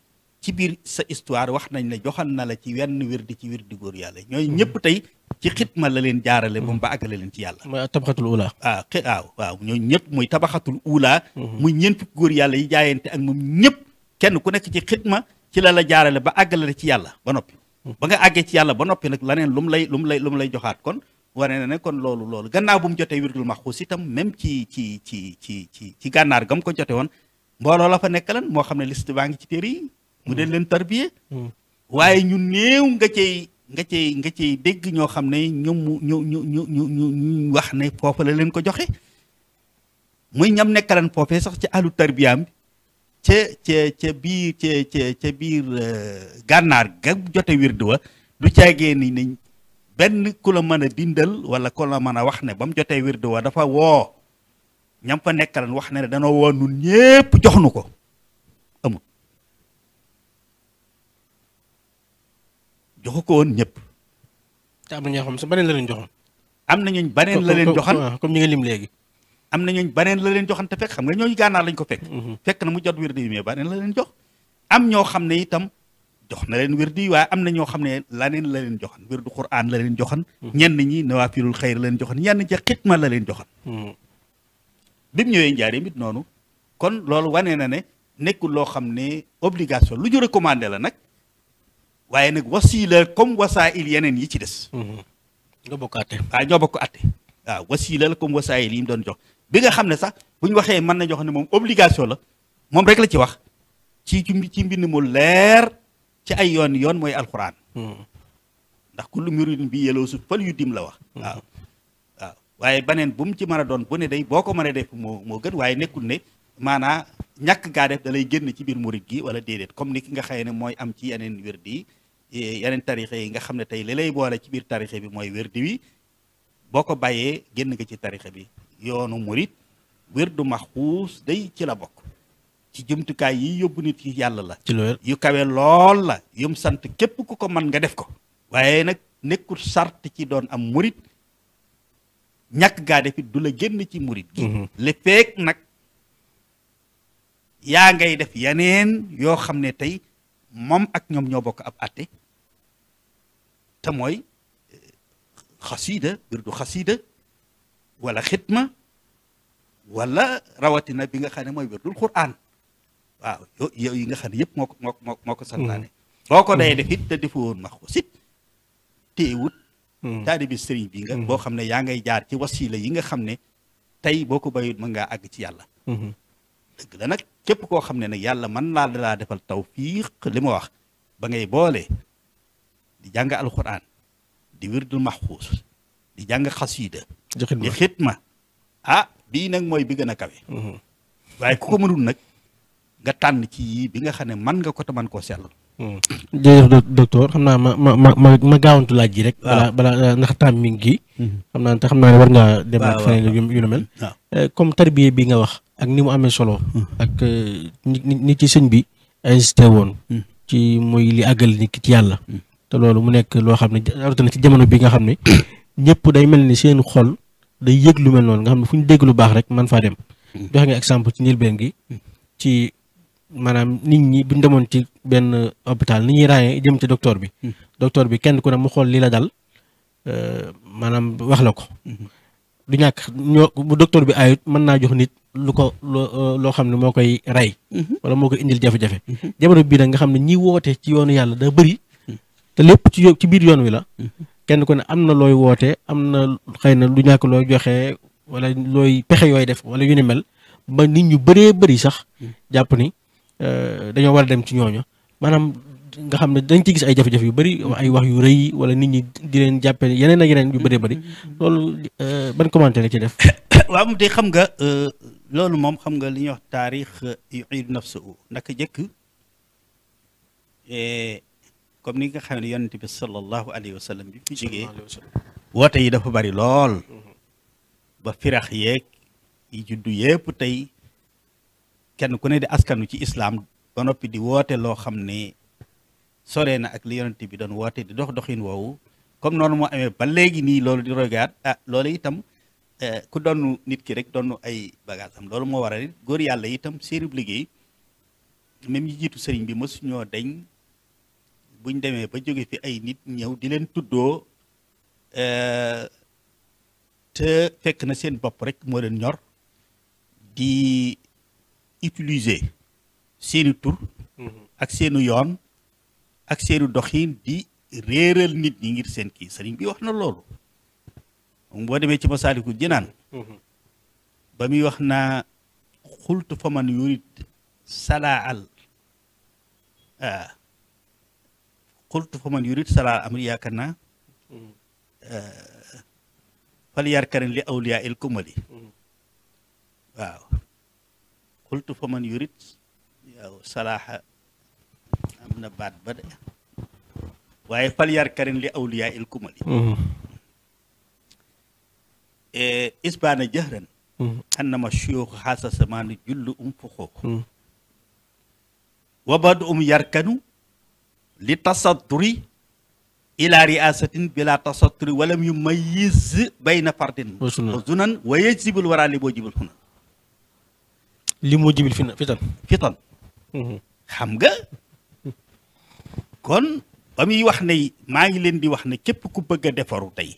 ci biir sa histoire wax nañ ne joxal na la ci wenn wirdi ci wirdi góor yàlla ñooy ñëpp tey ci xitma la leen jaarale moom ba àggale leen ci yàlla. mooy tabaxatul ula. waaw ñooy ñëpp muy tabaxatul ula. muy ñeent fukki góor yàlla yi jaayante ak moom ñëpp kenn ku nekk ci xitma ci la jaarale ba àggale la ci yàlla ba noppi. ba nga àggee ci yàlla ba noppi nag laneen lu mu lay joxaat kon wane na ne kon loolu gannaaw bu mu jotee wirdul maxuus itam même ci gànnaar gam ko jote woon mbooloo la fa nekkalan moo xam ne liste baa ngi ci téere yi mu den leen tarbiye waaye ñu néew nga cay dégg ñoo xam ne ñu wax ne foofa la leen ko joxe muy ñam nekkalan foofee sax ci àllu tarbiyaam ca biir gànnaar ga jote wird wa du caagee ni nañ benn ku la mën a bindal wala ku la mën a wax ne ba mu jotee wird wa dafa woo ñam fa nekkalan wax ne danoo woo nun ñépp jox nu ko amul joxu ko woon ñëpp. te am na ñoo xam sa baneen la leen joxoon. am na ñooñ baneen la leen joxan comme ñi nga lim léegi. am na ñooñ baneen la leen joxan te fekk xam nga ñooñu gànnaar lañ ko fekk. fekk na mu jot wirdi yi mais baneen la leen jox. am ñoo xam ne itam jox na leen wirdi yi waaye am na ñoo xam ne laneen la leen joxan wirdu Qur'an la leen joxan. ñenn ñi nawaafilul xayr la leen joxan ñenn ca xitma la leen joxan. bi mu ñëwee njaareem it noonu kon loolu wane na ne nekkul loo xam ne obligation lu ñu recommandé la nag. waaye nag wasiila comme wasaa'il yeneen yi ci des. nga bokk àtte. waaw ñoo bokk àtte waaw wasiila la comme wasaa'il yi mu doon jox bi nga xam ne sax bu ñu waxee mën na jox ne moom obligation la moom rek la ci wax ci mbind mu leer ci ay yoon mooy alxuraan. ndax kullu muridin bi yeloo su fal yu dim la wax. waaw waaye baneen bu mu ci mën a doon bu ne day boo ko mënee def moo gën waaye nekkul ne maanaa ñàkk gaa def da lay génn ci biir murid gi wala déedéet comme ni ki nga xëy ne mooy am ci yeneen wirdi yi yeneen tarixe yi nga xam ne tey li lay boole ci biir tarixe bi mooy wirdi wi boo ko bàyyee génn nga ci tarixe bi yoonu murid wirdu maxuus day ci la bokk ci jumtukaay yi yóbbu nit yi yàlla la yu kawe lool la yum sant képp ku ko mën nga def ko waaye nag nekkul sart ci doon am murid ñàkk gaa def it du la génn ci murid gi li feek nag yaa ngay def yeneen yoo xam ne tey moom ak ñoom ñoo bokk ab àtte te mooy xasiida wirdu xasiida wala xitma wala rawatina bi nga xam ne mooy wirdul Qur'an waaw yow yi nga xam ne yëpp moo ko santaane boo ko day def it te defu woon ma xusit téewut taalibi sëriñ bi nga boo xam ne yaa ngay jaar ci wasiila yi nga xam ne tey boo ko bayut mën ngaa àgg ci yàlla dëgg la nag képp koo xam ne nag yàlla mën naa laa defal tawfiq li ma wax ba ngay boole di jàng alxuraan di wirdul maxfuus di jàng xasiida di xitma bii nag mooy bi gën a kawe waaye ku ko mënul nag nga tànn ci yii bi nga xam ne mën nga ko te mën koo sellal jërëjëf docteur xam naa ma gaawantu laaj ji rek balaa ndax tam mi ngi xam naa ne war ngaa dem ak feneen yu nu mel comme tarbiya bi nga wax ak ni mu amee solo ak ni ci sëñ bi insisté woon ci muy li àggal nit ki ci yàlla te loolu mu nekk loo xam ne rawatina ci jamono bi nga xam ne ñëpp day mel ni seen xol day yëg lu mel noonu nga xam ne fu ñu dégg lu baax rek man faa dem joxe nga exemple ci njëlbeen gi ci maanaam nit ñi bu ñu demoon ci benn hôpital ni ñuy ràññee jëm ci docteur bi kenn ku ne mu xool li la dal maanaam wax la ko du ñàkk bu docteur bi ayut mën naa jox nit loo xam ne moo koy rey wala moo koy indil jafe-jafe jamono bii nag nga xam ne ñi woote ci yoonu yàlla da bëri te lépp ci biir yoon wi la kenn ku ne am na looy woote am na xëy na du ñàkk looy joxe wala looy pexe yooy def wala yu ni mel ba nit ñu bëree bëri sax jàpp ni dañoo war a dem ci ñooñu maanaam nga xam ne dañ ci gis ay jafe-jafe yu bëri ay wax yu rëy wala nit ñi di leen jàppe yeneen ak yeneen yu bëree bëri loolu ban commentaire la ci def waaw moom de xam nga loolu moom xam nga li ñuy wax taarix yu'iidu nafsahu ndaka jëkk comme ni nga xam ne yonent bi sallallahu alayhi wa sallam bi fi jógee woote yi dafa bari lool ba firax yeeg yi juddu yépp tey kenn ku ne di askanu ci islaam ba noppi di woote loo xam ne sore na ak li yonent bi doon woote di doxin woowu comme noonu moo amee ba léegi nii loolu di rogaat loolu itam ku doon nit ki rek doon ay bagage am loolu moo waral it góor yàlla itam seenub liggéey même ñi jiitu sëriñ bi mësuñoo deñ buñ demee ba jóge fi ay nit ñëw di leen tuddoo te fekk na seen bopp rek moo leen ñor di utiliser seeni tur ak seenu yoon ak seenu doxin di réeral nit ñi ngir seen kii sëriñ bi wax na loolu boo demee ci Masaalikul Jinaan ba muy wax naa xultu fa man yurid salaal xultu fa man yurid salaal amri yaakaar naa fal yarkarin li awliyaa il kumali waaw xultu fa man yurid yow salaaxa am na baat ba de waaye fal yarkarin li awliyaa il kumali isbaana jahran annama shuyuux xaasa samaani jullu fuxoox wa badu yarkanu li tasadduri ila riasatin bila tasatturi walam yumayyiz bayna fardin wa zunan wa yajibul wara li boo jibul xuna li moo jibil fitan xam nga kon ba muy wax ne maa ngi leen di wax ne képp ku bëgg a defaru tey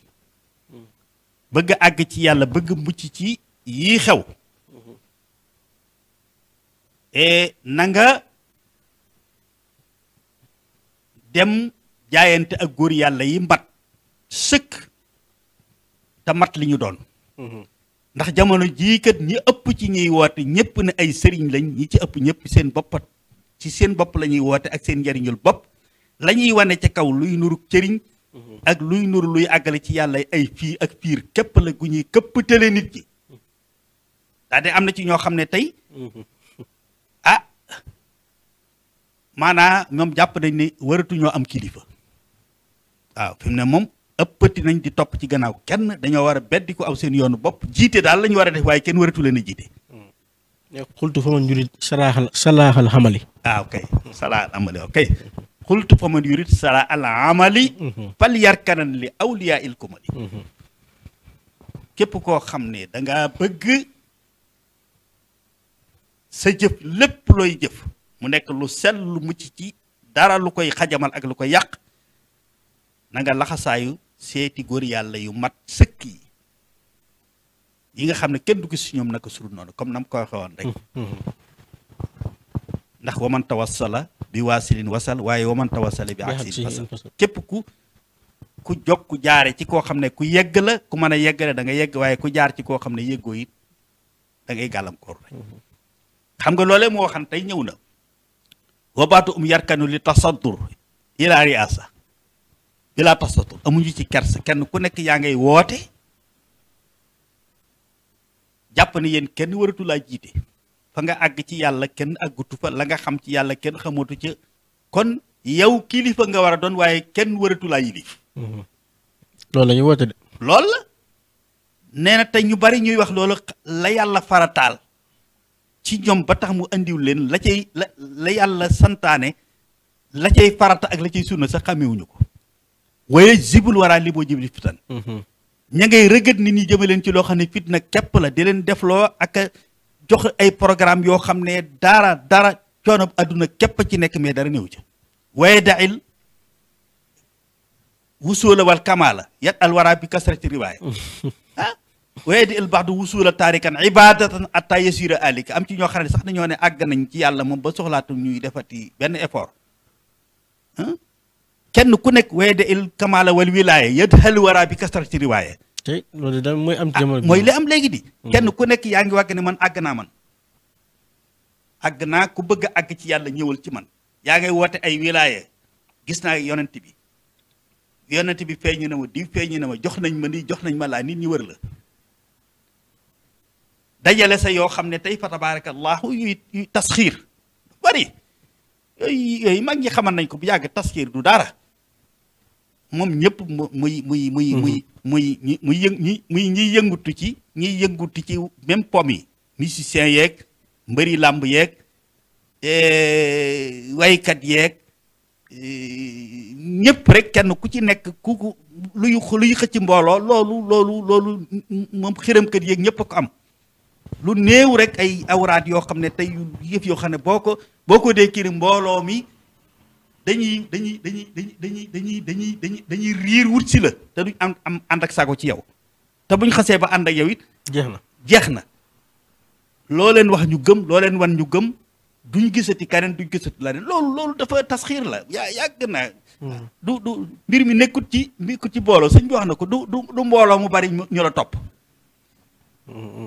bëgg a àgg ci yàlla bëgg mucc ci yii xew na nga dem jaayante ak góor yàlla yi mbat sëkk te mat li ñu doon ndax jamono jii kat ñi ëpp ci ñuy woote ñëpp ne ay sëriñ lañ ñi ci ëpp ñëpp seen bopp ci seen bopp la ñuy woote ak seen njariñul bopp la ñuy wane ca kaw luy nuru cëriñ ak luy nuru luy àggale ci yàlla ay fii ak fiir képp la gu ñuy këpptale nit ñi daa de am na ci ñoo xam ne tey maanaa ñoom jàpp nañ ne waratuñoo am kilifa waaw fi mu ne moom ëppati nañ di topp ci gannaaw kenn dañoo war a beddi ko aw seen yoonu bopp jiite daal la ñu war a def waaye kenn waratu leen a jiite. xultu fa man yurit salaaxal xamali. ok salaaxal amali ok xultu fa man yurit salaaxal amali. fal yarkanan li awliyaa il kumali. képp koo xam ne da ngaa bëgg sa jëf lépp looy jëf. mu nekk lu sell lu mucc ci dara lu koy xajamal ak lu koy yàq na nga laxasaayu seeti góor yàlla yu mat sëkk yi nga xam ne kenn du gis si ñoom naka surut noonu comme nam ko waxee woon rek ndax waman tawassala bi waasilin wasal waaye waman tawassala bi aksin wasal képp ku jog ku jaare ci koo xam ne ku yegg la ku mën a yeggale da nga yegg waaye ku jaar ci koo xam ne yeggoo it da ngay gàllankoor rek xam nga loolee moo waxan tey ñëw na wabaatu yarkanu li tasaddur ila riasa bila tasaddur amuñu ci kersa kenn ku nekk yaa ngay woote jàpp ne yéen kenn waratu laa jiite fa nga àgg ci yàlla kenn àggutu fa la nga xam ci yàlla kenn xamatu ca kon yow kilifa nga war a doon waaye kenn waratu laa yilif loolu la ñuy woote de loolu la nee na tey ñu bari ñuy wax loolu la yàlla farataal ci ñoom ba tax mu andiw leen la yàlla santaane la cay farata ak la cay sunna sax xamewuñu ko waaye jibul waraa li boo jibli fitan ña ngay rëgët nit ñi jëme leen ci loo xam ne fitna képp la di leen defloo ak jox ay programme yoo xam ne dara coono adduna képp ci nekk mais dara néew ca waaye dail wusula wal kamala yat al waraa bi kasrati riwaaya waaye di il baax du wusula taarikan ibadatan atta yasira alika am ci ñoo xam ne sax dañoo ne àgg nañ ci yàlla moom ba soxlaatu ñuy defati benn effort kenn ku nekk waaye de il kamala wal wilaya yadhal wara bi kasrati riwaaya tey loolu da mooy am jamono mooy li am léegi di kenn ku nekk yaa ngi wàgg ne man àgg naa ku bëgg a àgg ci yàlla ñëwal ci man yaa ngay woote ay wilaya gis naa yonent bi feeñu na ma di feeñu na ma jox nañ ma nii jox nañ ma laa nit ñi wër la dajale sa yoo xam ne tey fa tabarakallahu yuy tasxiir bari yooyu mag ñi xamal nañ ko bu yàgg tasxiir du dara moom ñëpp muy ñiy yëngutu ci même pom yi musiciens yeeg mbëri làmb yeeg waykat yeeg ñëpp rek kenn ku ci nekk ku luy xëcc mbooloo loolu moom xiramkat yeeg ñëpp a ko am lu néew rek ay awraat yoo xam ne tey yëf yoo xam ne boo ko dee kii mbooloo mi dañuy riir wut si la te duñ am ànd ak sago ci yow te buñ xasee ba ànd ak yow it jeex na loo leen wax ñu gëm loo leen wan ñu gëm duñ gisati keneen duñ gisati la ne loolu dafa tasxiir la yàgg na du mbir mi nekkut ci mbooloo sëñ bi wax na ko du mbooloo mu bari ñu la topp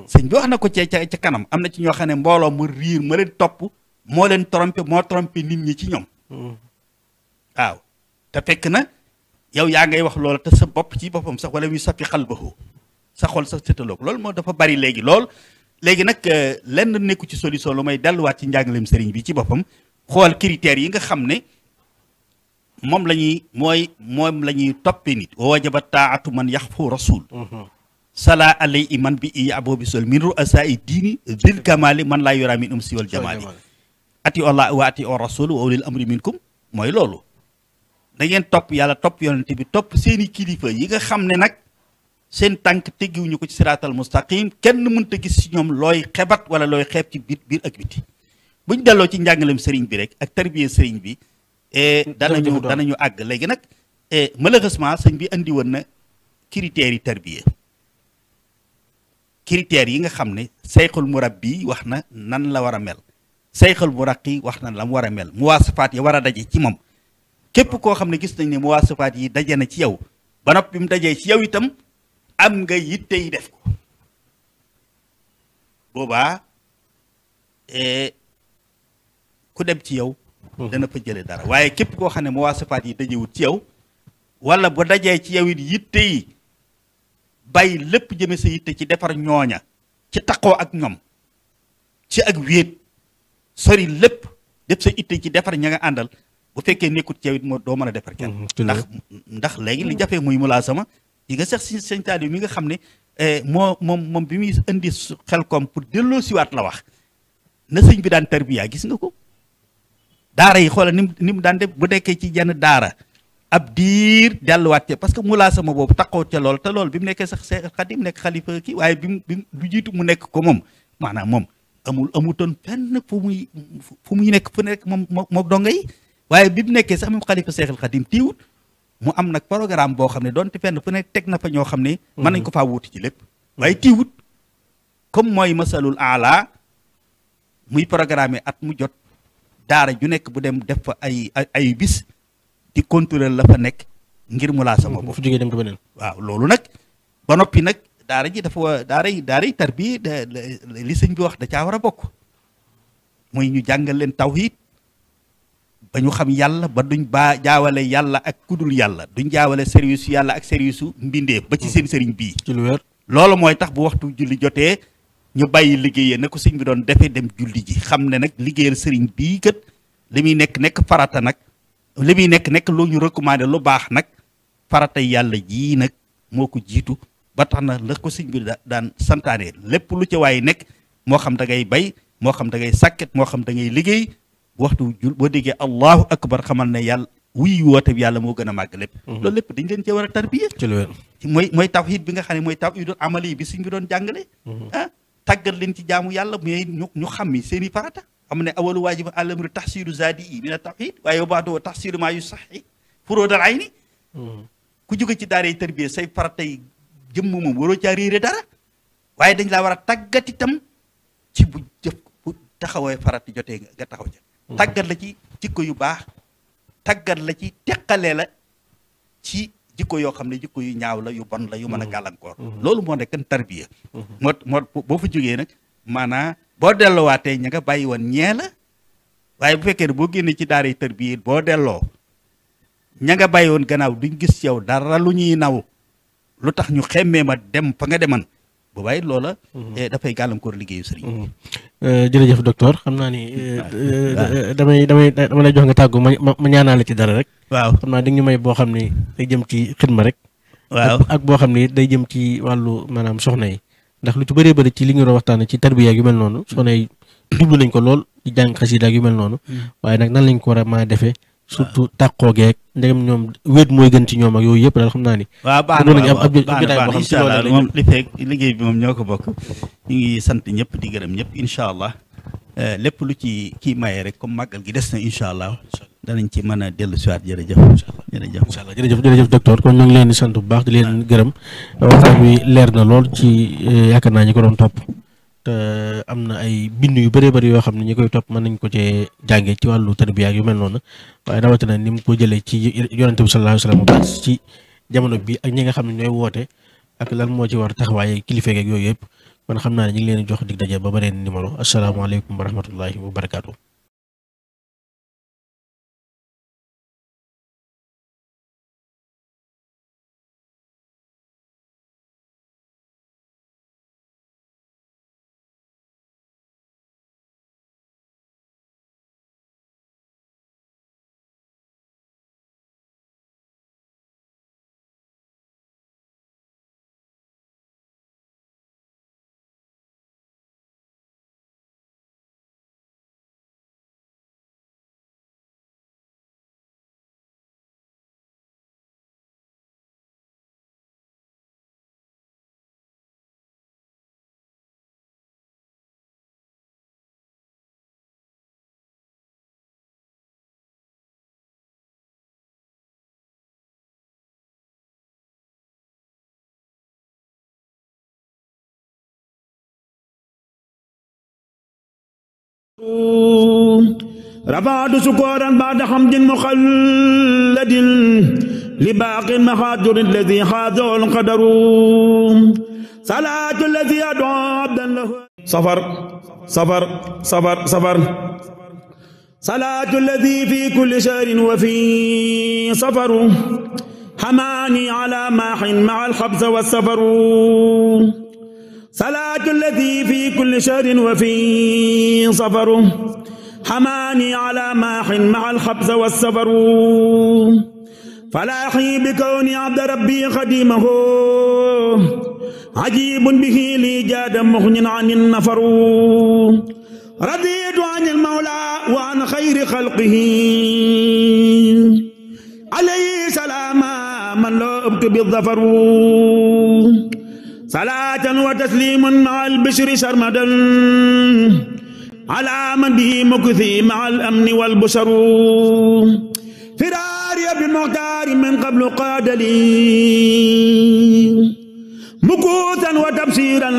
sëñ bi wax na ko ca kanam am na ci ñoo xam ne mbooloo mu riir ma leen topp moo leen trompé nit ñi ci ñoom waaw te fekk na yow yaa ngay wax loola te sa bopp ci boppam sax wala muy sappi xalbahu sa xol sax sétaloo ko loolu moo dafa bari léegi nag lenn nekku ci solution lu may delluwaat ci njàngaleem sëriñ bi ci boppam xool critères yi nga xam ne moom la ñuy toppee nit wa wajaba taatu man yaxfu rasul sala alay man bi i abo bi sol min ru'asai diini dil kamali man laa yora min siwal jamali ati allah wa ati o rasul wa ulil amri minkum mooy loolu da ngeen topp yàlla topp yonente bi topp seeni kilifa yi nga xam ne nag seen tànk teggiwuñu ko ci siraatal mustaqim kenn mënta gis ci ñoom looy xebat wala looy xeeb ci biir ak biti buñ delloo ci njàngalem sëriñ bi rek ak tarbiya sëriñ bi danañu àgg léegi nag malheureusement sëñ bi andi woon na critères yi tarbiya critères yi nga xam ne sayxul murabbi wax na nan la war a mel sayxul muraqi wax na la mu war a mel muwaasafaat yi war a daje ci moom képp koo xam ne gis nañ ne muwaasafaat yi daje na ci yow ba noppi mu dajee ci yow itam am nga yitte yi def ko boobaa ku dem ci yow dana fa jële dara waaye képp koo xam ne muwaasafaat yi dajewut ci yow wala bu dajee ci yow it yitte yi bàyyi lépp jëme sa yitte ci defar ñooña ci taqoo ak ñoom ci ak wéet sori lépp def sa yitte ci defar ña nga àndal bu fekkee nekkut ci yow it moo doo mën a defar kenn ndax léegi li jafee muy mulaasama yi nga sax si sëñ Taaliw mi nga xam ne moom bi muy indi xel koom pour delloo siwaat la wax na sëñ bi daan tarbiya gis nga ko daara yi xoola ni mu daan def bu nekkee ci jenn daara ab diir delluwaat ca parce que mulaasama boobu taxaw ca lool te lool bi mu nekkee sax Seex Xaadim nekk xalifa kii waaye bi mu jiitu mu nekk ko moom maanaam moom amutoon fenn fu muy nekk fu nekk moom donga yi waaye bi mu nekkee sax moom xalifa Seexul Xaadim tiiwut mu am nag programme boo xam ne doonte fenn fu ne teg na fa ñoo xam ne mën nañ ko faa wuuti ci lépp waaye tiiwut comme mooy masalul ala muy programme at mu jot daara ju nekk bu dem def fa ay bis di contrôler la fa nekk ngir mulaasama boobu. fu jógee dem ko beneen. waaw loolu nag ba noppi nag daara ji dafa daaray tarbiya li sëñ bi wax da caa war a bokk muy ñu jàngal leen tawhid ba ñu xam yàlla ba duñ jaawale yàlla ak kudul yàlla duñ jaawale service yàlla ak service su mbindeef ba ci seen sëriñ bii. ci lu wér. loolu mooy tax bu waxtu julli jotee ñu bàyyi liggéeyee na ko sëñ bi doon defee dem julli ji xam ne nag liggéeyal sëriñ bii kat li muy nekk farata nag. li muy nekk lu ñu recommandé lu baax nag farata yàlla jii nag moo ko jiitu ba tax na la ko sëñ bi daan santaane lépp lu ca waaye nekk moo xam da ngay bay moo xam da ngay sàkket moo xam da ngay liggéey waxtu jul boo déggee allahu akbar xamal ne yàlla wuy woote bi yàlla moo gën a màgg lépp loolu lépp dañ leen cee war a tarbiya ci lu wér. mooy tawhid bi nga xam ne mooy tawhidul amali bi sëñ bi doon jàngale tàggat leen ci jaamu yàlla mais ñu xam mi seen i farata xam ne awalu waajib alamru taxsiru zaadi yi mina tawhid waaye wa baado taxsiru maa yu saxi furoodal ay ni ku jóge ci daaray tarbiya say faratay jëmm moom waroo caa réere dara waaye dañ laa war a tàggat itam ci bu taxawee farata jotee nga taxaw ca tàggat la ci jikko yu baax tàggat la ci teqalee la ci jikko yoo xam ne jikko yu ñaaw la yu bon la yu mën a gàllankoor loolu moo nekkan tarbiya moo boo fa jógee nag maanaa boo delloowaatee ña nga bàyyi woon ñee la waaye bu fekkee ne boo génnee ci daaray tarbiya boo delloo ña nga bàyyi woon gannaaw duñ gis ci yow dara lu ñuy naw lu tax ñu xemmee ma dem fa nga deman bu bàyyi loola dafay gàllankoor liggéeyu sëriñ jërëjëf docteur xam naa ni dama lay jox nga tàggu ma ñaanaale ci dara rek. waaw xam naa di ñu may boo xam ni day jëm ci xidma rek. waaw ak boo xam ni day jëm ci wàllu maanaam soxna yi ndax lu ci bëree bëri ci li nga doon waxtaanee ci tarbiya yu mel noonu soxna yi jublu nañ ko lool ci jàng xasida yu mel noonu. waaye nag nan lañ ko war a mën a defee. surtout tàqoo geeg ndegam ñoom wéet mooy gën ci ñoom ak yooyu yëpp daal xam naa ni. waaw baax na incha allah moom li fekk liggéey bi moom ñoo ko bokk ñu ngi sant ñëpp di gërëm ñëpp incha allah lépp lu ci kii maye rek comme màggal gi des na incha allah danañ ci mën a dellu si waat jërëjëf. jërëjëf incha allah jërëjëf docteur kon ñu ngi leen di sant bu baax di leen gërëm waxtaan wi leer na lool ci yaakaar naa ñi ko doon topp te am na ay bind yu bëree bëri yoo xam ne ñi koy topp mën nañ ko cee jàngee ci wàllu tarbiya yu mel noonu waaye rawatina ni mu ko jëlee ci yonente bi sallallahu alayhi wa sallam ci jamono bi ak ñi nga xam ne ñooy woote ak lan moo ci war taxawaay kilifa ak yooyu yëpp kon xam naa ne ñu ngi leen di jox dig daje ba beneen numéro asalaamaaleykum wa rahmatullahi wa barakaatu. رفعت سكورا بعد حمد مخلد لباق محاضر الذي حاذه القدر صلاة الذي أدعو عبدا له صفر صفر صفر صفر صلاة الذي في كل شهر وفي صفر حماني على ماح مع الحبس والسفر صلاة الذي في كل شهر وفي صفر حماني على ماح مع الحبس والسفر فلاحي بكوني عبد ربي خديمه عجيب به لي جاد مغن عن النفر رضيت عن المولى وعن خير خلقه عليه سلام من لا أبت بالظفر صلاة وتسليم مع البشر سرمدا على من به مكثي مع الأمن والبشر فراري بالمختار من قبل قاد لي مكوثا وتبشيرا